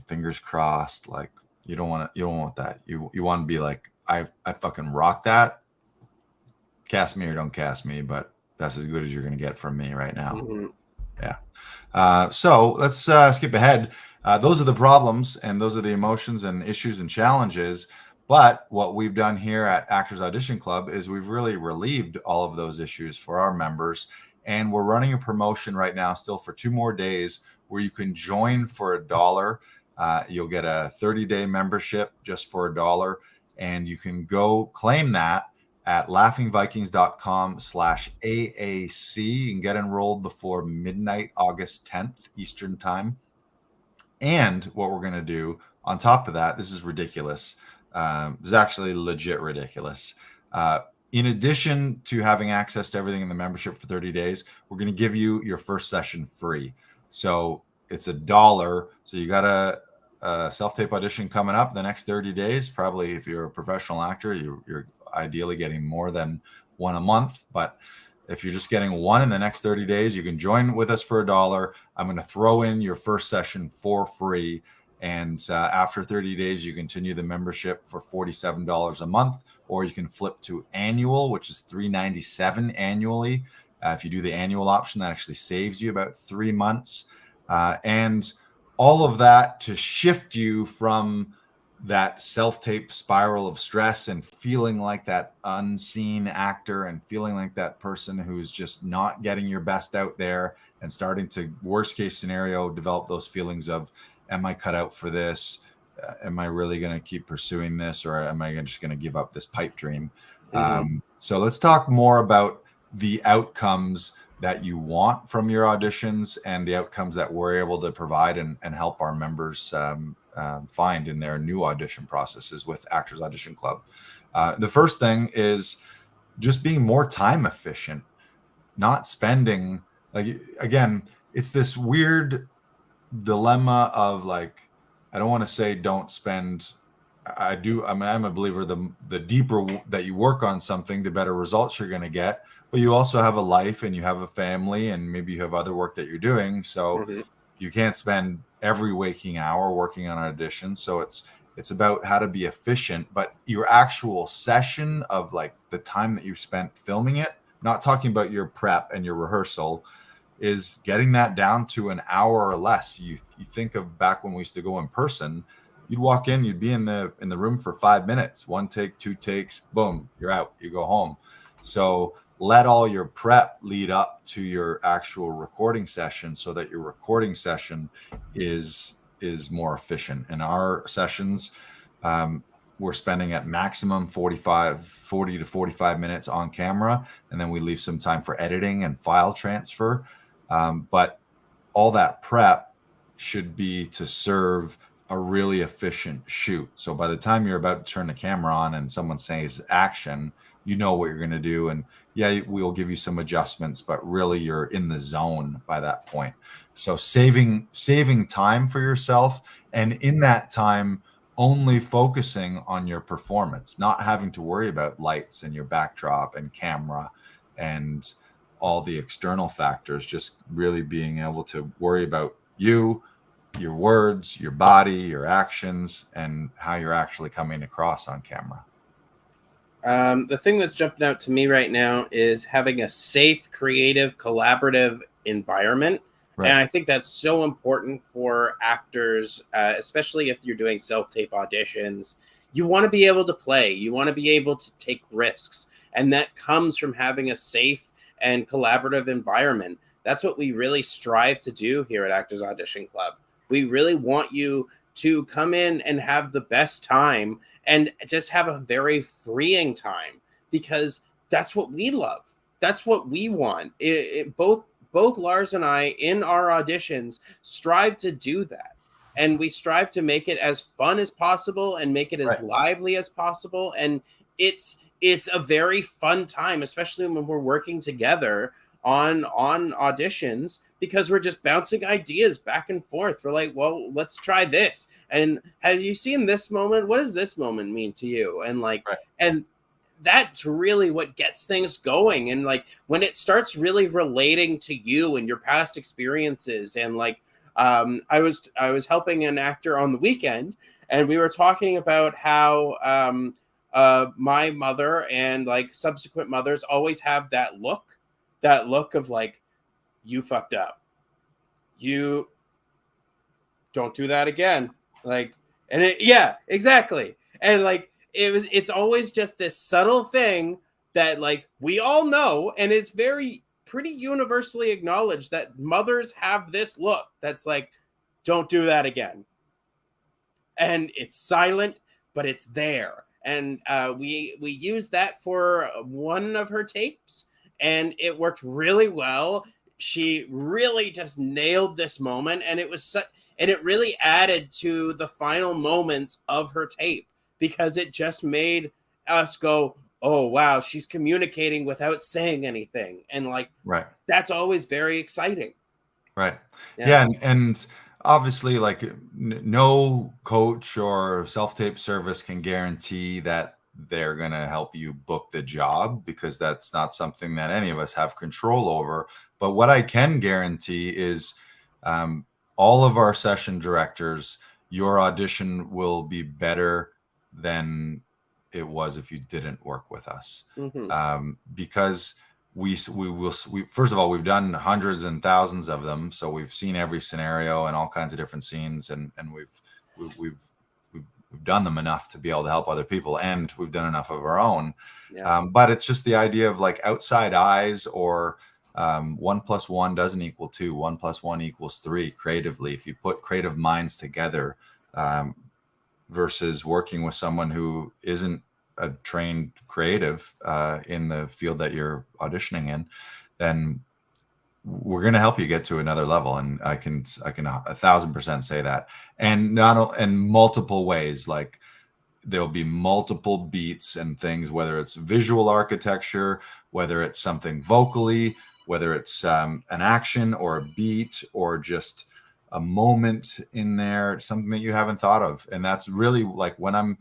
fingers crossed, like you don't want that. You want to be like, I fucking rock that. Cast me or don't cast me, but that's as good as you're going to get from me right now. Yeah. So let's skip ahead. Those are the problems, and those are the emotions and issues and challenges. But what we've done here at Actors Audition Club is we've really relieved all of those issues for our members. And we're running a promotion right now still for 2 more days where you can join for $1. You'll get a 30-day membership just for $1. And you can go claim that at laughingvikings.com/AAC. You can get enrolled before midnight, August 10th, Eastern time. And what we're going to do on top of that, this is ridiculous. This is actually legit ridiculous. In addition to having access to everything in the membership for 30 days, we're going to give you your first session free. So it's $1. So you got a self-tape audition coming up the next 30 days. Probably if you're a professional actor, you're ideally getting more than one a month. But if you're just getting one in the next 30 days, you can join with us for $1. I'm going to throw in your first session for free. And after 30 days, you continue the membership for $47 a month, or you can flip to annual, which is $397 annually. If you do the annual option, that actually saves you about 3 months. And all of that to shift you from that self-tape spiral of stress and feeling like that unseen actor and feeling like that person who's just not getting your best out there, and starting to, worst case scenario, develop those feelings of, am I cut out for this? Am I really going to keep pursuing this, or am I just going to give up this pipe dream? So let's talk more about the outcomes that you want from your auditions and the outcomes that we're able to provide and help our members find in their new audition processes with Actors Audition Club. The first thing is just being more time efficient, not spending, like, again, it's this weird dilemma of like, I don't want to say don't spend. I'm a believer the deeper that you work on something, the better results you're going to get. But you also have a life and you have a family, and maybe you have other work that you're doing. So you can't spend every waking hour working on auditions. So it's about how to be efficient, but your actual session of like the time that you spent filming it, not talking about your prep and your rehearsal, is getting that down to an hour or less. You think of back when we used to go in person, you'd walk in, you'd be in the room for 5 minutes, 1 take, 2 takes, boom, you're out, you go home. So let all your prep lead up to your actual recording session, so that your recording session is more efficient. In our sessions, we're spending at maximum 40 to 45 minutes on camera, and then we leave some time for editing and file transfer. But all that prep should be to serve a really efficient shoot. So by the time you're about to turn the camera on and someone says action, you know what you're going to do. And yeah, we'll give you some adjustments, but really you're in the zone by that point. So saving time for yourself, and in that time only focusing on your performance, not having to worry about lights and your backdrop and camera and all the external factors, just really being able to worry about you, your words, your body, your actions, and how you're actually coming across on camera. The thing that's jumping out to me right now is having a safe, creative, collaborative environment. Right. And I think that's so important for actors, especially if you're doing self-tape auditions. You want to be able to play. You want to be able to take risks. And that comes from having a safe and collaborative environment. That's what we really strive to do here at Actors Audition Club. We really want you to come in and have the best time and just have a very freeing time, because that's what we love. That's what we want. Both Lars and I in our auditions strive to do that. And we strive to make it as fun as possible and make it as lively as possible. And it's a very fun time, especially when we're working together on auditions, because we're just bouncing ideas back and forth. We're like, well, let's try this. And have you seen this moment? What does this moment mean to you? And like, and that's really what gets things going. And like, when it starts really relating to you and your past experiences, and like, I was helping an actor on the weekend, and we were talking about how my mother and like subsequent mothers always have that look of like, you fucked up, you don't do that again. Like, and yeah, exactly. And like, it's always just this subtle thing that like we all know, and it's pretty universally acknowledged that mothers have this look that's like, don't do that again. And it's silent, but it's there. And we used that for one of her tapes, and it worked really well. She really just nailed this moment, and it really added to the final moments of her tape, because it just made us go, oh wow, she's communicating without saying anything. And like, that's always very exciting. Yeah, and obviously, like, no coach or self-tape service can guarantee that they're going to help you book the job, because that's not something that any of us have control over. But what I can guarantee is all of our session directors, your audition will be better than it was if you didn't work with us. Because we first of all, we've done hundreds and thousands of them, so we've seen every scenario and all kinds of different scenes, and we've done them enough to be able to help other people, and we've done enough of our own. But it's just the idea of like outside eyes, or 1 + 1 doesn't equal 2, 1 + 1 = 3 creatively. If you put creative minds together, versus working with someone who isn't a trained creative in the field that you're auditioning in, then we're going to help you get to another level. And I can 1,000% say that. And not in multiple ways. Like, there'll be multiple beats and things, whether it's visual architecture, whether it's something vocally, whether it's an action or a beat, or just a moment in there, something that you haven't thought of. And that's really like, when I'm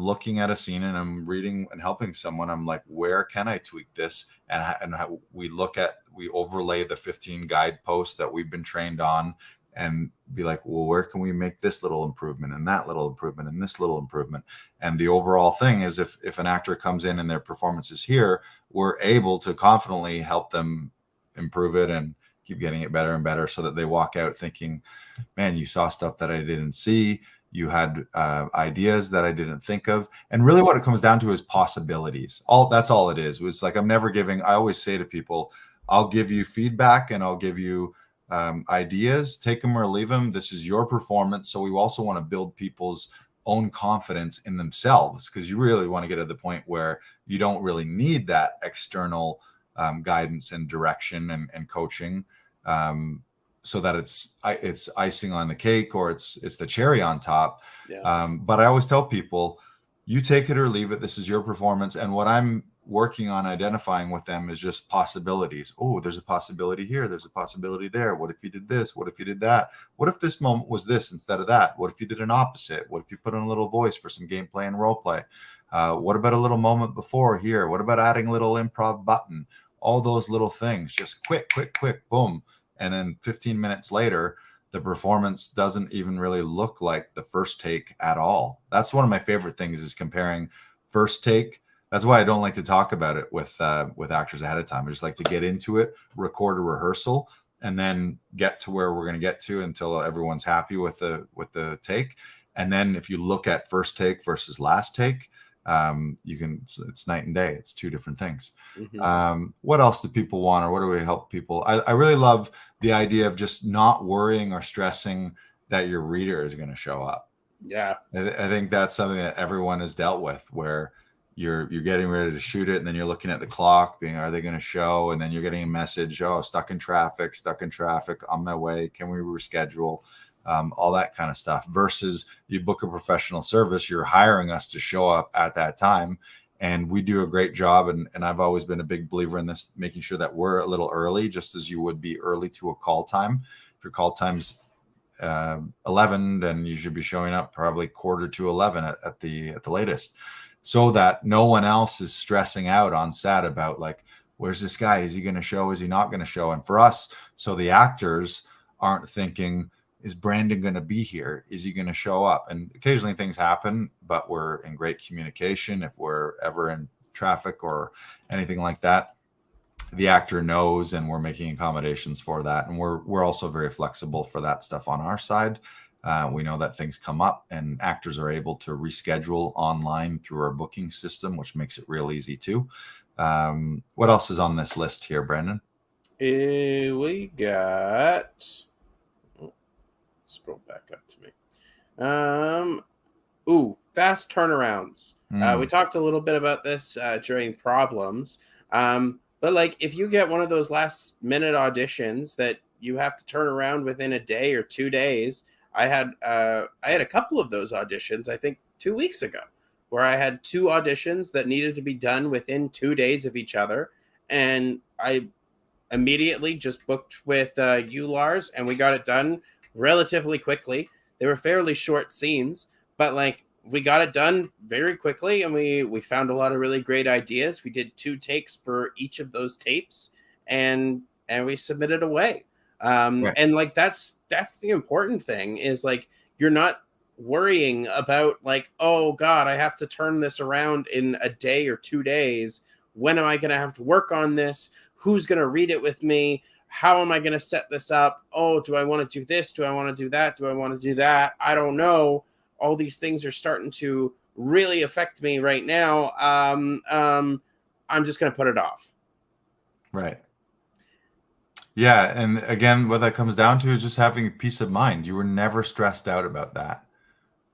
looking at a scene and I'm reading and helping someone, I'm like, where can I tweak this? And we overlay the 15 guideposts that we've been trained on, and be like, well, where can we make this little improvement and that little improvement and this little improvement? And the overall thing is, if an actor comes in and their performance is here, we're able to confidently help them improve it and keep getting it better and better, so that they walk out thinking, man, you saw stuff that I didn't see. You had ideas that I didn't think of. And really what it comes down to is possibilities. That's all it is. It was like, I'm never giving, I always say to people, I'll give you feedback and I'll give you ideas, take them or leave them. This is your performance. So we also want to build people's own confidence in themselves, because you really want to get to the point where you don't really need that external guidance and direction and coaching, so that it's icing on the cake, or it's the cherry on top. Yeah. But I always tell people, you take it or leave it. This is your performance. And what I'm working on identifying with them is just possibilities. Oh, there's a possibility here. There's a possibility there. What if you did this? What if you did that? What if this moment was this instead of that? What if you did an opposite? What if you put in a little voice for some gameplay and role play? What about a little moment before here? What about adding a little improv button? All those little things, just quick, boom. And then 15 minutes later, the performance doesn't even really look like the first take at all. That's one of my favorite things, is comparing first take. That's why I don't like to talk about it with actors ahead of time. I just like to get into it, record a rehearsal, and then get to where we're going to get to until everyone's happy with the take. And then if you look at first take versus last take, it's night and day. It's two different things. What else do people want, or what do we help people? I really love the idea of just not worrying or stressing that your reader is going to show up. Yeah. I think that's something that everyone has dealt with, where you're getting ready to shoot it, and then you're looking at the clock being, are they going to show? And then you're getting a message, oh, stuck in traffic, on my way, can we reschedule? All that kind of stuff, versus you book a professional service, you're hiring us to show up at that time, and we do a great job. And I've always been a big believer in this, making sure that we're a little early, just as you would be early to a call time. If your call time's 11, then you should be showing up probably quarter to 11 at the latest, so that no one else is stressing out on set about, like, where's this guy? Is he going to show? Is he not going to show? And for us, so the actors aren't thinking, is Brandon going to be here? Is he going to show up? And occasionally things happen, but we're in great communication. If we're ever in traffic or anything like that, the actor knows, and we're making accommodations for that. And we're also very flexible for that stuff on our side. We know that things come up, and actors are able to reschedule online through our booking system, which makes it real easy too. What else is on this list here, Brandon? We got, scroll back up to me. Fast turnarounds. We talked a little bit about this during problems. But like, if you get one of those last minute auditions that you have to turn around within a day or 2 days, I had a couple of those auditions, I think 2 weeks ago, where I had 2 auditions that needed to be done within 2 days of each other. And I immediately just booked with you, Lars, and we got it done relatively quickly. They were fairly short scenes, but like, we got it done very quickly, and we found a lot of really great ideas. We did 2 takes for each of those tapes, and we submitted away. Right. And like, that's the important thing, is like, you're not worrying about like, oh God, I have to turn this around in a day or 2 days. When am I going to have to work on this? Who's going to read it with me? How am I going to set this up? Oh, do I want to do this? Do I want to do that? Do I want to do that? I don't know. All these things are starting to really affect me right now. I'm just going to put it off. Right. Yeah. And again, what that comes down to is just having peace of mind. You were never stressed out about that.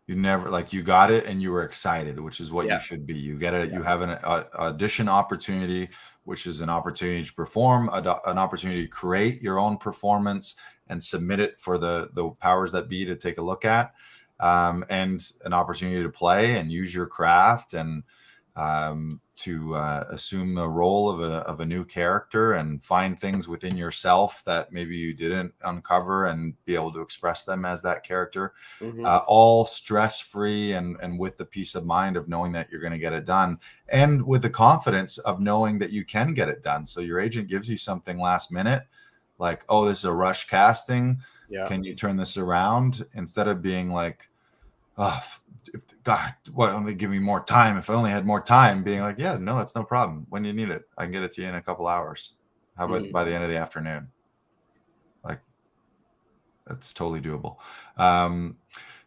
You never, like, you got it and you were excited, which is what you should be. You get it. You have an audition opportunity, which is an opportunity to perform, an opportunity to create your own performance and submit it for the powers that be to take a look at. And an opportunity to play and use your craft, and to assume the role of a new character, and find things within yourself that maybe you didn't uncover, and be able to express them as that character, all stress-free, and with the peace of mind of knowing that you're going to get it done, and with the confidence of knowing that you can get it done. So your agent gives you something last minute, like, oh, this is a rush casting. Yeah. Can you turn this around? Instead of being like, oh, God, why don't they give me more time? If I only had more time, being like, yeah, no, that's no problem. When you need it, I can get it to you in a couple hours. How about by the end of the afternoon? Like, that's totally doable.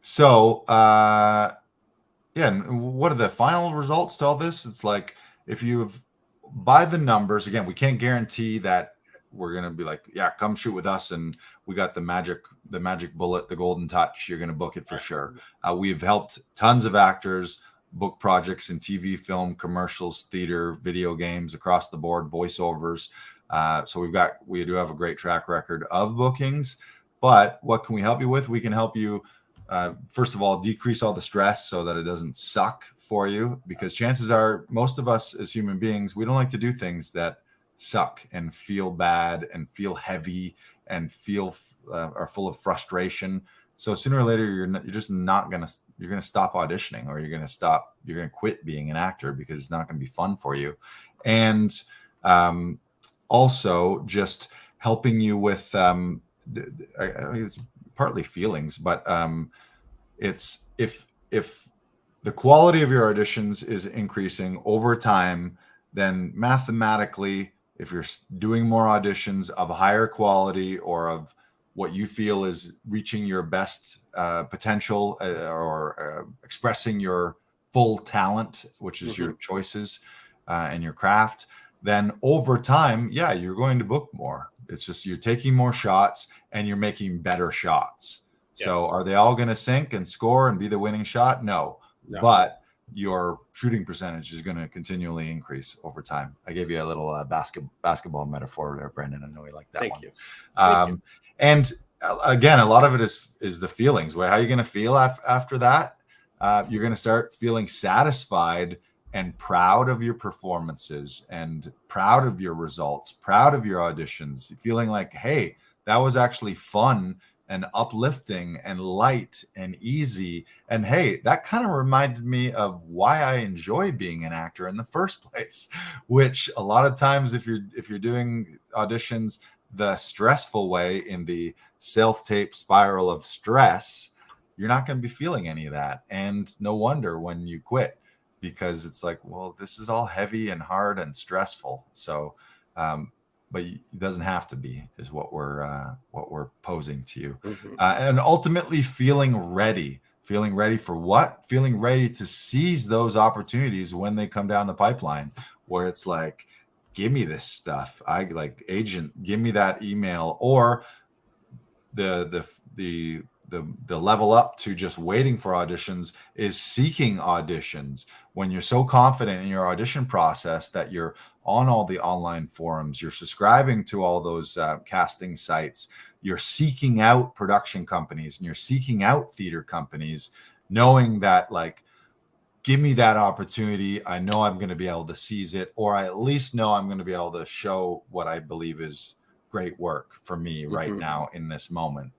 So, yeah, and what are the final results to all this? It's like if you've by the numbers, again, we can't guarantee that we're gonna be like, yeah, come shoot with us, and we got the magic bullet, the golden touch. You're gonna book it for sure. We've helped tons of actors book projects in TV, film, commercials, theater, video games, across the board, voiceovers. So we do have a great track record of bookings. But what can we help you with? We can help you, first of all, decrease all the stress so that it doesn't suck for you, because chances are most of us as human beings, we don't like to do things that suck and feel bad and feel heavy and feel are full of frustration. So sooner or later, you're just not gonna you're gonna stop auditioning, or you're gonna quit being an actor because it's not gonna be fun for you. And also just helping you with it's partly feelings, but it's if the quality of your auditions is increasing over time, then mathematically, if you're doing more auditions of higher quality or of what you feel is reaching your best potential, or expressing your full talent, which is your choices and your craft, then over time, yeah, you're going to book more. It's just you're taking more shots and you're making better shots. So Yes. are they all going to sink and score and be the winning shot? No. But your shooting percentage is going to continually increase over time. I gave you a little basketball metaphor there, Brendan. I know you like that Thank one. you. Thank you. And again, a lot of it is the feelings. How are you going to feel after that? You're going to start feeling satisfied and proud of your performances and proud of your results, proud of your auditions, feeling like, hey, that was actually fun and uplifting and light and easy. And hey, that kind of reminded me of why I enjoy being an actor in the first place, which a lot of times if you're doing auditions the stressful way, in the self-tape spiral of stress, you're not going to be feeling any of that. And no wonder when you quit, because it's like, well, this is all heavy and hard and stressful. So but it doesn't have to be, is what we're posing to you. And ultimately feeling ready for what? Feeling ready to seize those opportunities when they come down the pipeline, where it's like, give me this stuff. I like, agent, give me that email. Or the level up to just waiting for auditions is seeking auditions. When you're so confident in your audition process that you're on all the online forums, you're subscribing to all those casting sites, you're seeking out production companies and you're seeking out theater companies, knowing that, like, give me that opportunity. I know I'm going to be able to seize it, or I at least know I'm going to be able to show what I believe is great work for me right now in this moment.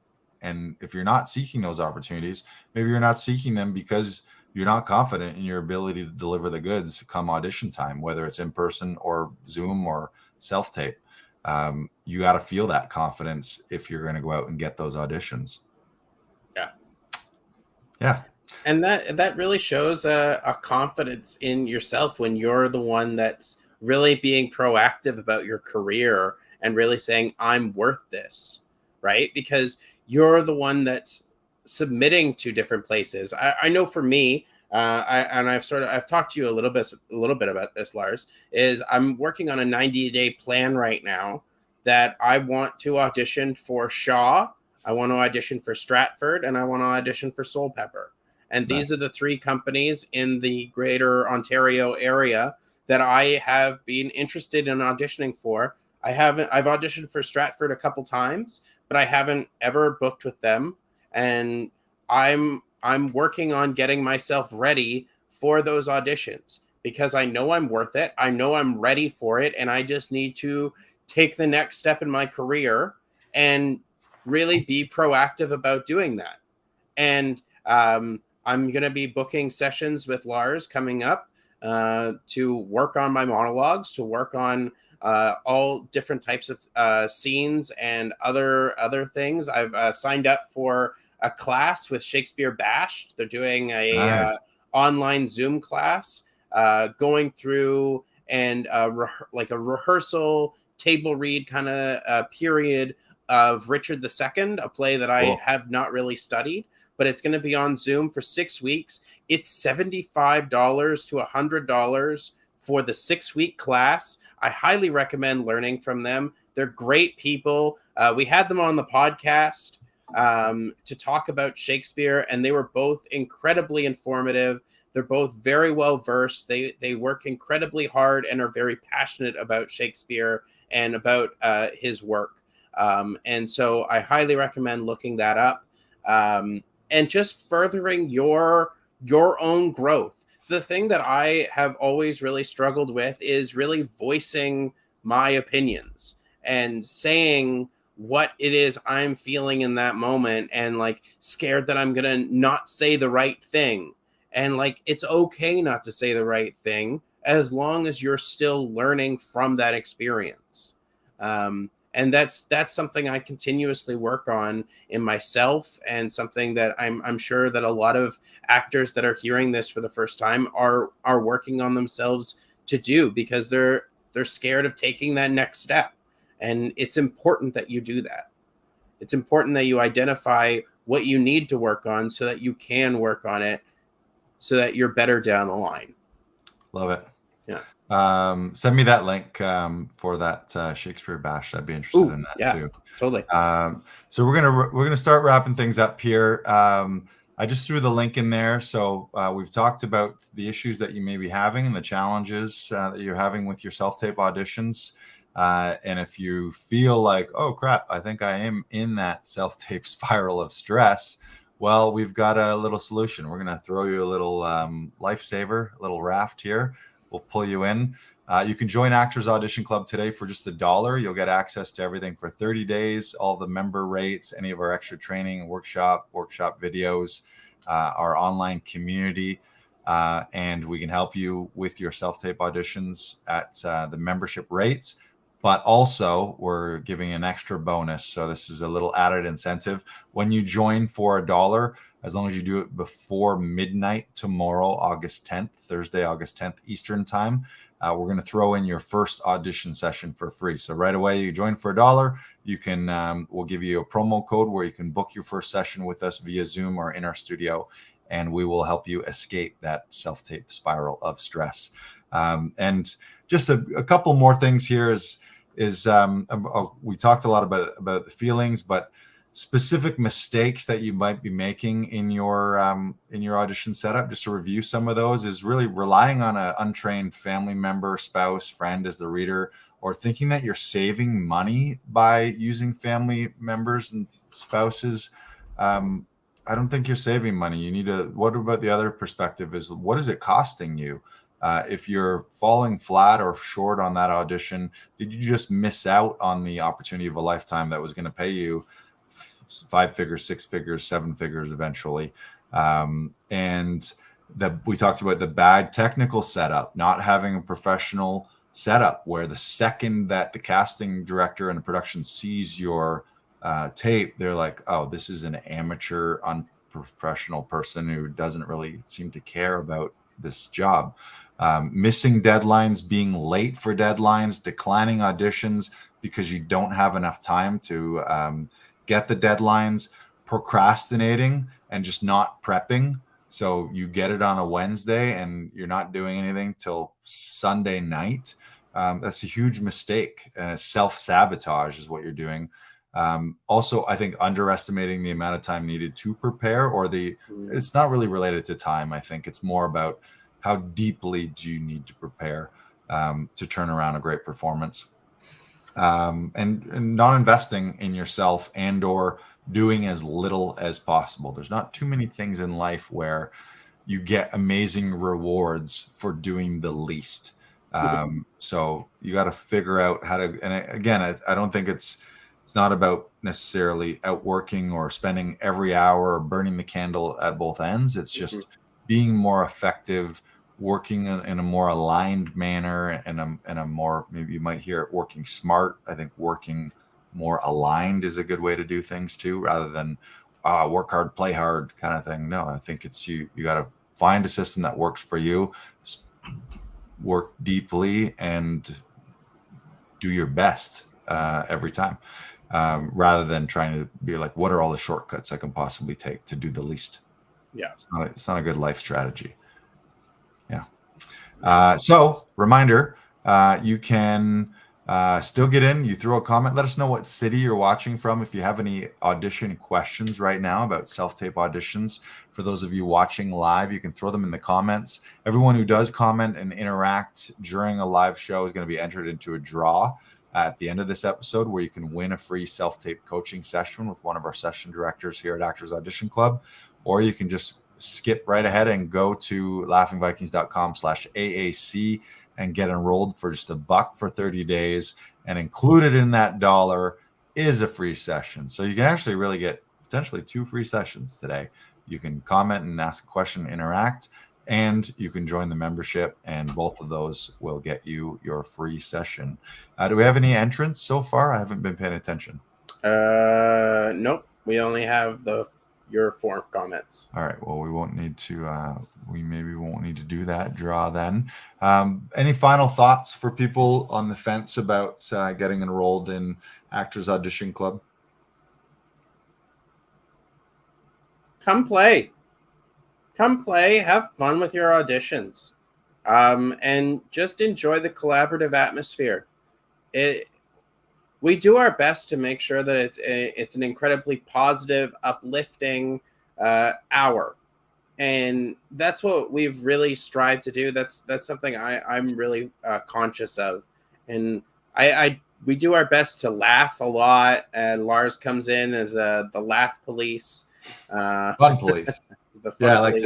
And if you're not seeking those opportunities, maybe you're not seeking them because you're not confident in your ability to deliver the goods come audition time, whether it's in person or Zoom or self-tape. You got to feel that confidence if you're going to go out and get those auditions. Yeah. And that really shows a confidence in yourself when you're the one that's really being proactive about your career and really saying, I'm worth this, right? Because you're the one that's submitting to different places. I know for me, I've talked to you a little bit about this, Lars, is I'm working on a 90-day plan right now that I want to audition for Shaw, I want to audition for Stratford, and I want to audition for Soul Pepper. And these are the three companies in the greater Ontario area that I have been interested in auditioning for. I've auditioned for Stratford a couple times, but I haven't ever booked with them. And I'm working on getting myself ready for those auditions because I know I'm worth it. I know I'm ready for it. And I just need to take the next step in my career and really be proactive about doing that. And I'm going to be booking sessions with Lars coming up to work on my monologues, to work on all different types of scenes and other things. I've signed up for a class with Shakespeare Bashed. They're doing a online Zoom class going through and like a rehearsal table read kind of period of Richard II, a play that I have not really studied, but it's going to be on Zoom for 6 weeks. It's $75 to $100 for the 6-week class. I highly recommend learning from them. They're great people. We had them on the podcast to talk about Shakespeare, and they were both incredibly informative. They're both very well versed. They work incredibly hard and are very passionate about Shakespeare and about his work. And so I highly recommend looking that up, and just furthering your own growth. The thing that I have always really struggled with is really voicing my opinions and saying what it is I'm feeling in that moment, and like scared that I'm gonna not say the right thing. And like, it's okay not to say the right thing as long as you're still learning from that experience. And that's something I continuously work on in myself, and something that I'm sure that a lot of actors that are hearing this for the first time are working on themselves to do, because they're scared of taking that next step. And it's important that you do that. It's important that you identify what you need to work on so that you can work on it, so that you're better down the line. Love it. Yeah. Send me that link for that Shakespeare Bash. I'd be interested in that too. Totally. So we're gonna start wrapping things up here. I just threw the link in there. So we've talked about the issues that you may be having and the challenges that you're having with your self-tape auditions. And if you feel like, oh crap, I think I am in that self-tape spiral of stress, well, we've got a little solution. We're going to throw you a little lifesaver, a little raft here. We'll pull you in. You can join Actors Audition Club today for just $1. You'll get access to everything for 30 days, all the member rates, any of our extra training, workshop videos, our online community, and we can help you with your self-tape auditions at the membership rates. But also, we're giving an extra bonus. So this is a little added incentive. When you join for $1, as long as you do it before midnight tomorrow, August 10th, Thursday, August 10th, Eastern time, we're going to throw in your first audition session for free. So right away, you join for $1, you can, we'll give you a promo code where you can book your first session with us via Zoom or in our studio, and we will help you escape that self-tape spiral of stress. And just a couple more things here is we talked a lot about the feelings, but specific mistakes that you might be making in your audition setup, just to review some of those, is really relying on an untrained family member, spouse, friend as the reader, or thinking that you're saving money by using family members and spouses. I don't think you're saving money. You need to, what about the other perspective is, what is it costing you? If you're falling flat or short on that audition, did you just miss out on the opportunity of a lifetime that was going to pay you 5 figures, 6 figures, 7 figures eventually? And we talked about the bad technical setup, not having a professional setup, where the second that the casting director and the production sees your tape, they're like, oh, this is an amateur, unprofessional person who doesn't really seem to care about this job. Missing deadlines, being late for deadlines, declining auditions because you don't have enough time to get the deadlines, procrastinating and just not prepping. So you get it on a Wednesday and you're not doing anything till Sunday night. That's a huge mistake, and it's self-sabotage is what you're doing. Also, I think underestimating the amount of time needed to prepare, or it's not really related to time. I think it's more about how deeply do you need to prepare to turn around a great performance, and not investing in yourself and or doing as little as possible. There's not too many things in life where you get amazing rewards for doing the least. So you got to figure out how to, and again, I don't think it's not about necessarily outworking or spending every hour or burning the candle at both ends. It's just being more effective, working in a more aligned manner, and a more, maybe you might hear it, working smart. I think working more aligned is a good way to do things too, rather than work hard, play hard kind of thing. No, I think it's you got to find a system that works for you, work deeply, and do your best every time. rather than trying to be like, what are all the shortcuts I can possibly take to do the least? Yeah. It's not a good life strategy. Yeah. So reminder, you can still get in. You throw a comment. Let us know what city you're watching from. If you have any audition questions right now about self-tape auditions, for those of you watching live, you can throw them in the comments. Everyone who does comment and interact during a live show is going to be entered into a draw at the end of this episode, where you can win a free self-tape coaching session with one of our session directors here at Actors Audition Club, or you can just skip right ahead and go to laughingvikings.com/AAC and get enrolled for just $1 for 30 days. And included in that $1 is a free session. So you can actually really get potentially 2 free sessions today. You can comment and ask a question, interact, and you can join the membership, and both of those will get you your free session. Do we have any entrants so far? I haven't been paying attention. Nope. We only have your 4 comments. All right. Well, we won't need to. We maybe won't need to do that draw then. Any final thoughts for people on the fence about getting enrolled in Actors Audition Club? Come play. Have fun with your auditions, and just enjoy the collaborative atmosphere. We do our best to make sure that it's an incredibly positive, uplifting hour, and that's what we've really strived to do. That's something I'm really conscious of, and we do our best to laugh a lot. And Lars comes in as the laugh police, Fun police. I like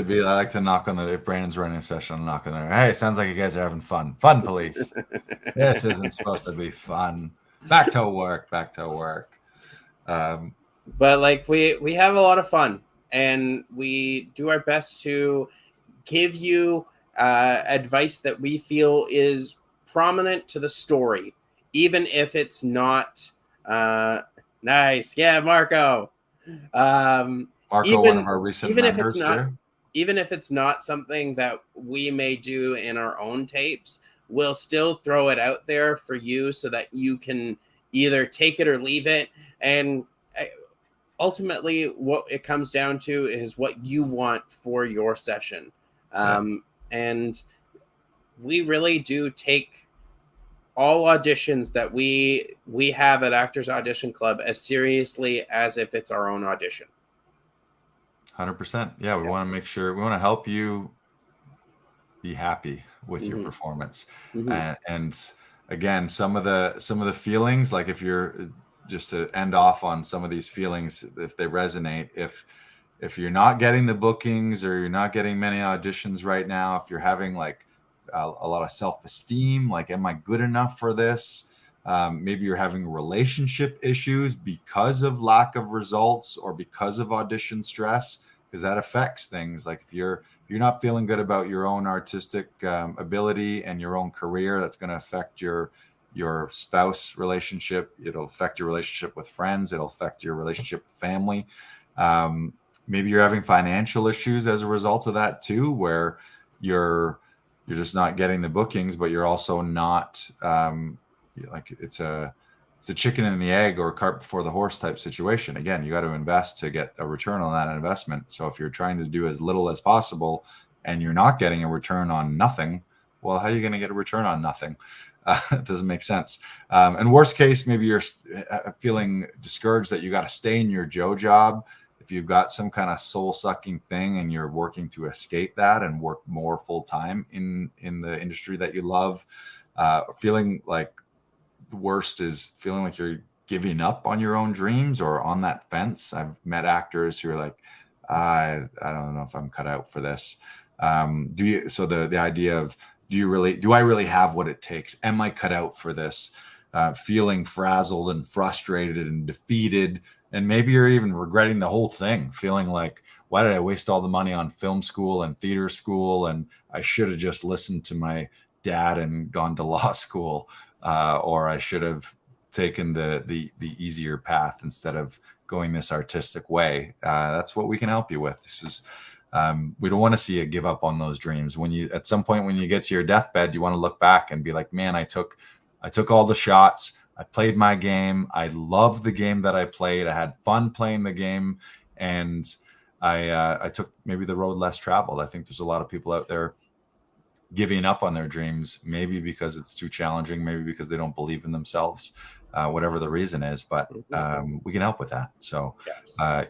to knock on the, if Brandon's running a session, I'll knock on there. Hey, sounds like you guys are having fun. Fun police. This isn't supposed to be fun. Back to work. But like we have a lot of fun, and we do our best to give you advice that we feel is prominent to the story, even if it's not nice. Yeah, Marco. One of our recent even if members it's not here. even if it's not something that we may do in our own tapes, we'll still throw it out there for you so that you can either take it or leave it. And ultimately, what it comes down to is what you want for your session. And we really do take all auditions that we have at Actors Audition Club as seriously as if it's our own audition. 100%. Yeah, we want to make sure, we want to help you be happy with your performance. And again, some of the feelings, like if you're just to end off on some of these feelings, if they resonate, if you're not getting the bookings or you're not getting many auditions right now, if you're having like a lot of self-esteem, like, am I good enough for this? Maybe you're having relationship issues because of lack of results or because of audition stress, because that affects things. Like if you're not feeling good about your own artistic ability and your own career, that's going to affect your spouse relationship. It'll affect your relationship with friends. It'll affect your relationship with family. Maybe you're having financial issues as a result of that too, where you're just not getting the bookings, but you're also not like it's a chicken and the egg or cart before the horse type situation. Again, you got to invest to get a return on that investment. So if you're trying to do as little as possible and you're not getting a return on nothing, well, how are you going to get a return on nothing? It doesn't make sense. And worst case, maybe you're feeling discouraged that you got to stay in your job. If you've got some kind of soul-sucking thing and you're working to escape that and work more full-time in the industry that you love, feeling like the worst is feeling like you're giving up on your own dreams or on that fence. I've met actors who are like, I don't know if I'm cut out for this. So the idea of, do I really have what it takes? Am I cut out for this? Feeling frazzled and frustrated and defeated. And maybe you're even regretting the whole thing, feeling like, why did I waste all the money on film school and theater school? And I should have just listened to my dad and gone to law school, or I should have taken the easier path instead of going this artistic way. That's what we can help you with. This is, we don't want to see you give up on those dreams. At some point when you get to your deathbed, you want to look back and be like, man, I took all the shots. I played my game. I loved the game that I played. I had fun playing the game, and I took maybe the road less traveled. I think there's a lot of people out there giving up on their dreams, maybe because it's too challenging, maybe because they don't believe in themselves, whatever the reason is. But we can help with that. So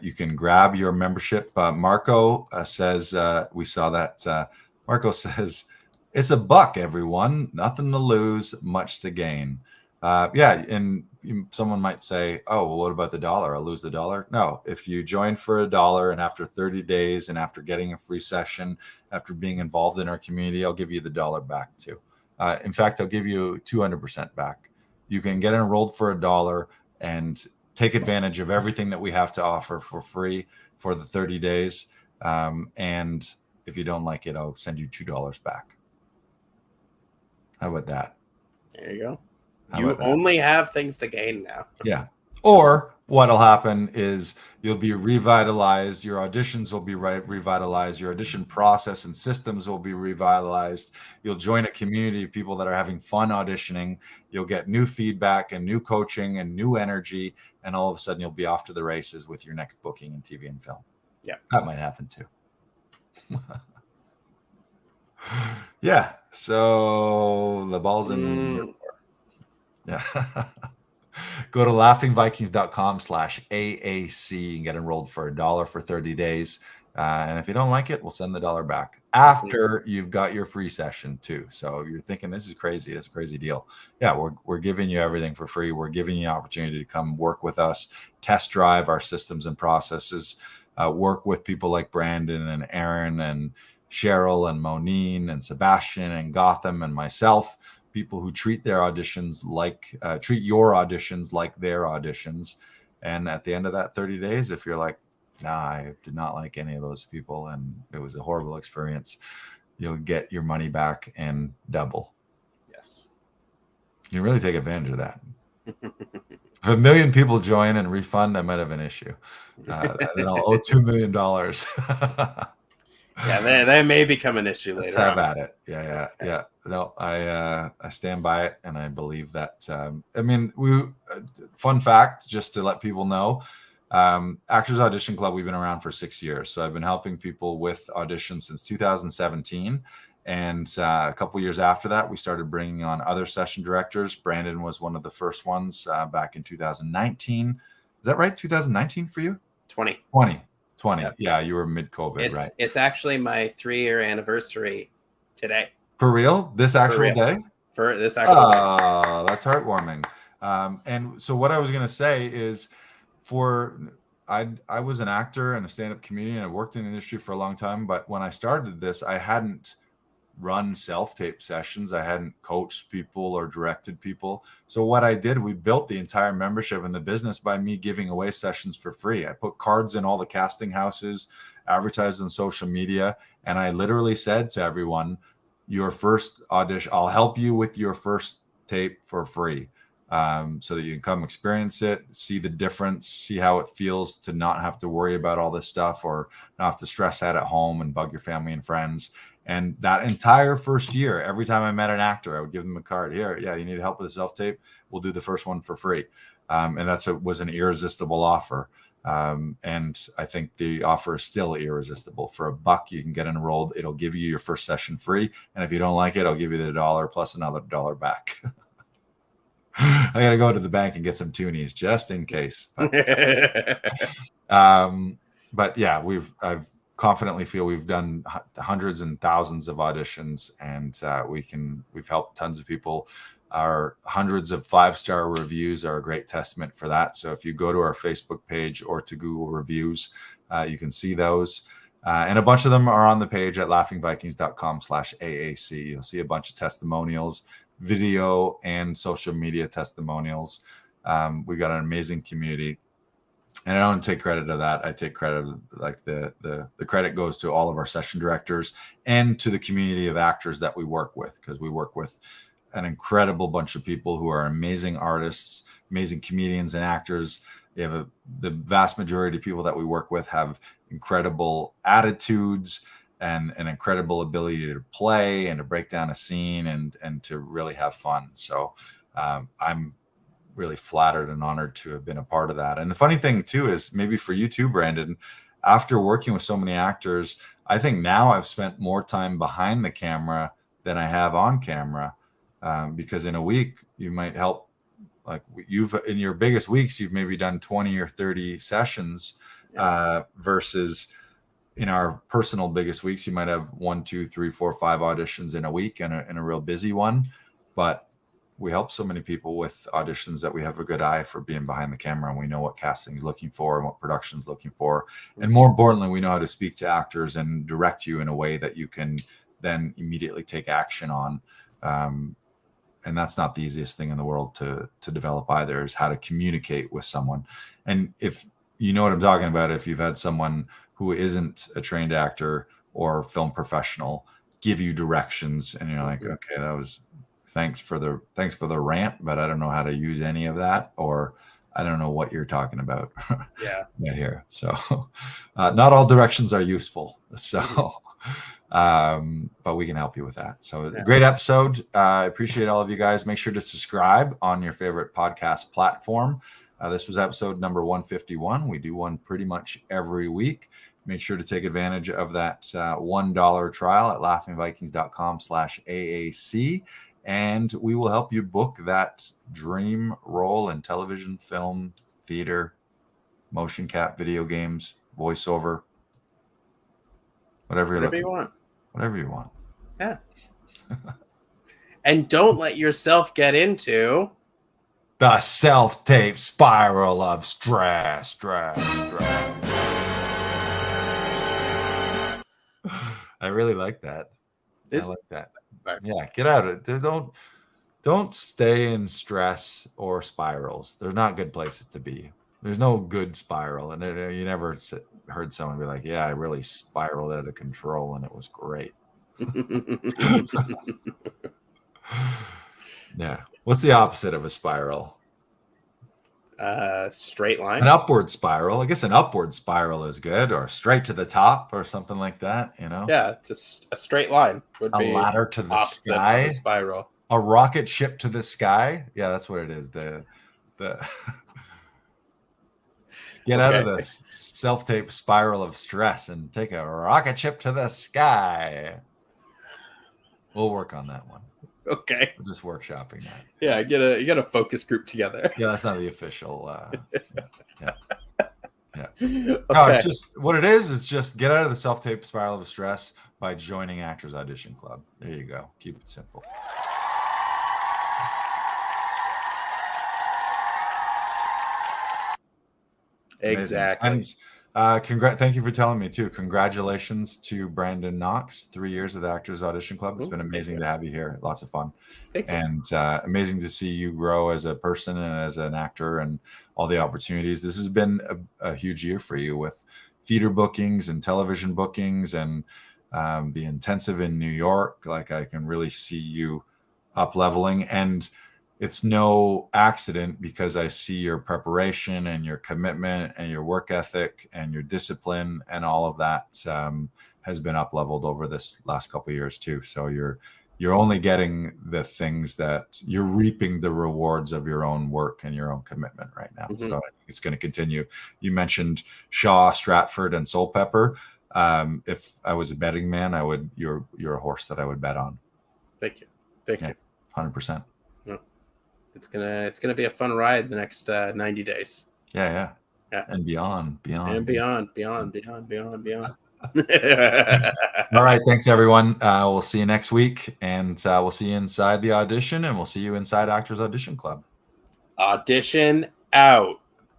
you can grab your membership. Marco says, we saw that. Marco says, it's $1, everyone. Nothing to lose, much to gain. And someone might say, oh, well, what about the dollar? I'll lose the dollar. No, if you join for $1 and after 30 days and after getting a free session, after being involved in our community, I'll give you the dollar back too. In fact, I'll give you 200% back. You can get enrolled for $1 and take advantage of everything that we have to offer for free for the 30 days. And if you don't like it, I'll send you $2 back. How about that? There you go. You only have things to gain now. Yeah. Or what'll happen is you'll be revitalized. Your auditions will be revitalized. Your audition process and systems will be revitalized. You'll join a community of people that are having fun auditioning. You'll get new feedback and new coaching and new energy. And all of a sudden you'll be off to the races with your next booking in TV and film. Yeah. That might happen too. Yeah. So the ball's in. Yeah. Go to laughingvikings.com/AAC and get enrolled for $1 for 30 days. And if you don't like it, we'll send the $1 back after you've got your free session too. So if you're thinking this is crazy, it's a crazy deal. Yeah, we're giving you everything for free. We're giving you opportunity to come work with us, test drive our systems and processes, work with people like Brandon and Aaron and Cheryl and Monine and Sebastian and Gotham and myself. People who treat your auditions like their auditions. And at the end of that 30 days, if you're like, nah, I did not like any of those people and it was a horrible experience, you'll get your money back and double. Yes. You really take advantage of that. If 1 million people join and refund, I might have an issue. Then I'll owe $2 million. Yeah, that may become an issue later. Let's have at it. Yeah. No, I stand by it, and I believe that. Fun fact, just to let people know, Actors Audition Club, we've been around for 6 years. So I've been helping people with auditions since 2017. And a couple years after that, we started bringing on other session directors. Brandon was one of the first ones back in 2019. Is that right? 2019 for you? 20. Yep. Yeah, you were mid-COVID, right? It's actually my 3-year anniversary today. For real? This actual day? For this actual day. Oh, that's heartwarming. And so what I was going to say is I was an actor and a stand-up comedian. I worked in the industry for a long time, but when I started this, I hadn't run self-tape sessions. I hadn't coached people or directed people. So what I did, we built the entire membership in the business by me giving away sessions for free. I put cards in all the casting houses, advertised on social media, and I literally said to everyone, your first audition, I'll help you with your first tape for free. So that you can come experience it, see the difference, see how it feels to not have to worry about all this stuff or not have to stress out at home and bug your family and friends. And that entire first year, every time I met an actor, I would give them a card. Here, yeah, you need help with a self-tape? We'll do the first one for free. And was an irresistible offer. And I think the offer is still irresistible. For $1, you can get enrolled. It'll give you your first session free. And if you don't like it, I'll give you the $1 plus another $1 back. I got to go to the bank and get some toonies just in case. But yeah, I confidently feel we've done hundreds and thousands of auditions, and we've helped tons of people. Our hundreds of 5-star reviews are a great testament for that. So if you go to our Facebook page or to Google reviews, you can see those. And a bunch of them are on the page at laughingvikings.com/AAC. You'll see a bunch of testimonials, video and social media testimonials. We've got an amazing community. And I don't take credit of that. I take credit, like the credit goes to all of our session directors and to the community of actors that we work with, because we work with an incredible bunch of people who are amazing artists, amazing comedians and actors. The vast majority of people that we work with have incredible attitudes and an incredible ability to play and to break down a scene and to really have fun. So I'm really flattered and honored to have been a part of that. And the funny thing too is, maybe for you too, Brandon, after working with so many actors, I think now I've spent more time behind the camera than I have on camera, because in a week you might help, like you've in your biggest weeks, you've maybe done 20 or 30 sessions, versus in our personal biggest weeks, you might have 1, 2, 3, 4, 5 auditions in a week and a real busy one. But we help so many people with auditions that we have a good eye for being behind the camera, and we know what casting's looking for and what production's looking for. And more importantly, we know how to speak to actors and direct you in a way that you can then immediately take action on. And that's not the easiest thing in the world to develop either, is how to communicate with someone. And if you know what I'm talking about, if you've had someone who isn't a trained actor or film professional give you directions and you're like, okay, that was, thanks for the rant, but I don't know how to use any of that, or I don't know what you're talking about. Yeah. Right here. So not all directions are useful. So but we can help you with that. So great episode. I appreciate all of you guys. Make sure to subscribe on your favorite podcast platform. This was episode number 151. We do one pretty much every week. Make sure to take advantage of that $1 trial at laughingvikings.com/AAC. And we will help you book that dream role in television, film, theater, motion cap, video games, voiceover, whatever you want. Whatever you want. Yeah. And don't let yourself get into the self-tape spiral of stress. I really like that. I like that. Yeah, get out of it. Don't stay in stress or spirals. They're not good places to be. There's no good spiral. And you never heard someone be like, yeah, I really spiraled out of control and it was great. Yeah. What's the opposite of a spiral? Straight line. An upward spiral. I guess an upward spiral is good, or straight to the top or something like that, you know? Yeah, just a straight line would be a ladder to the sky. Of a spiral. A rocket ship to the sky. Yeah, that's what it is. The get out of the self-tape spiral of stress and take a rocket ship to the sky. We'll work on that one. Okay. We're just workshopping that. Yeah, you get a focus group together. Yeah, that's not the official. Yeah. Okay. No, it's just what it is just get out of the self-tape spiral of stress by joining Actors Audition Club. There you go. Keep it simple. Exactly. And thank you for telling me too. Congratulations to Brandon Knox. 3 years with Actors Audition Club. It's been amazing to have you here. Lots of fun. And amazing to see you grow as a person and as an actor and all the opportunities. This has been a huge year for you with theater bookings and television bookings and the intensive in New York. Like I can really see you up leveling, and it's no accident because I see your preparation and your commitment and your work ethic and your discipline, and all of that has been up leveled over this last couple of years too. So you're only getting the things that you're reaping the rewards of your own work and your own commitment right now. Mm-hmm. So I think it's going to continue. You mentioned Shaw, Stratford, and Soulpepper. If I was a betting man, you're a horse that I would bet on. Thank you. 100%. It's gonna be a fun ride the next 90 days. Yeah. And beyond. And beyond. All right, thanks everyone. We'll see you next week, and we'll see you inside the audition, and we'll see you inside Actors Audition Club. Audition out.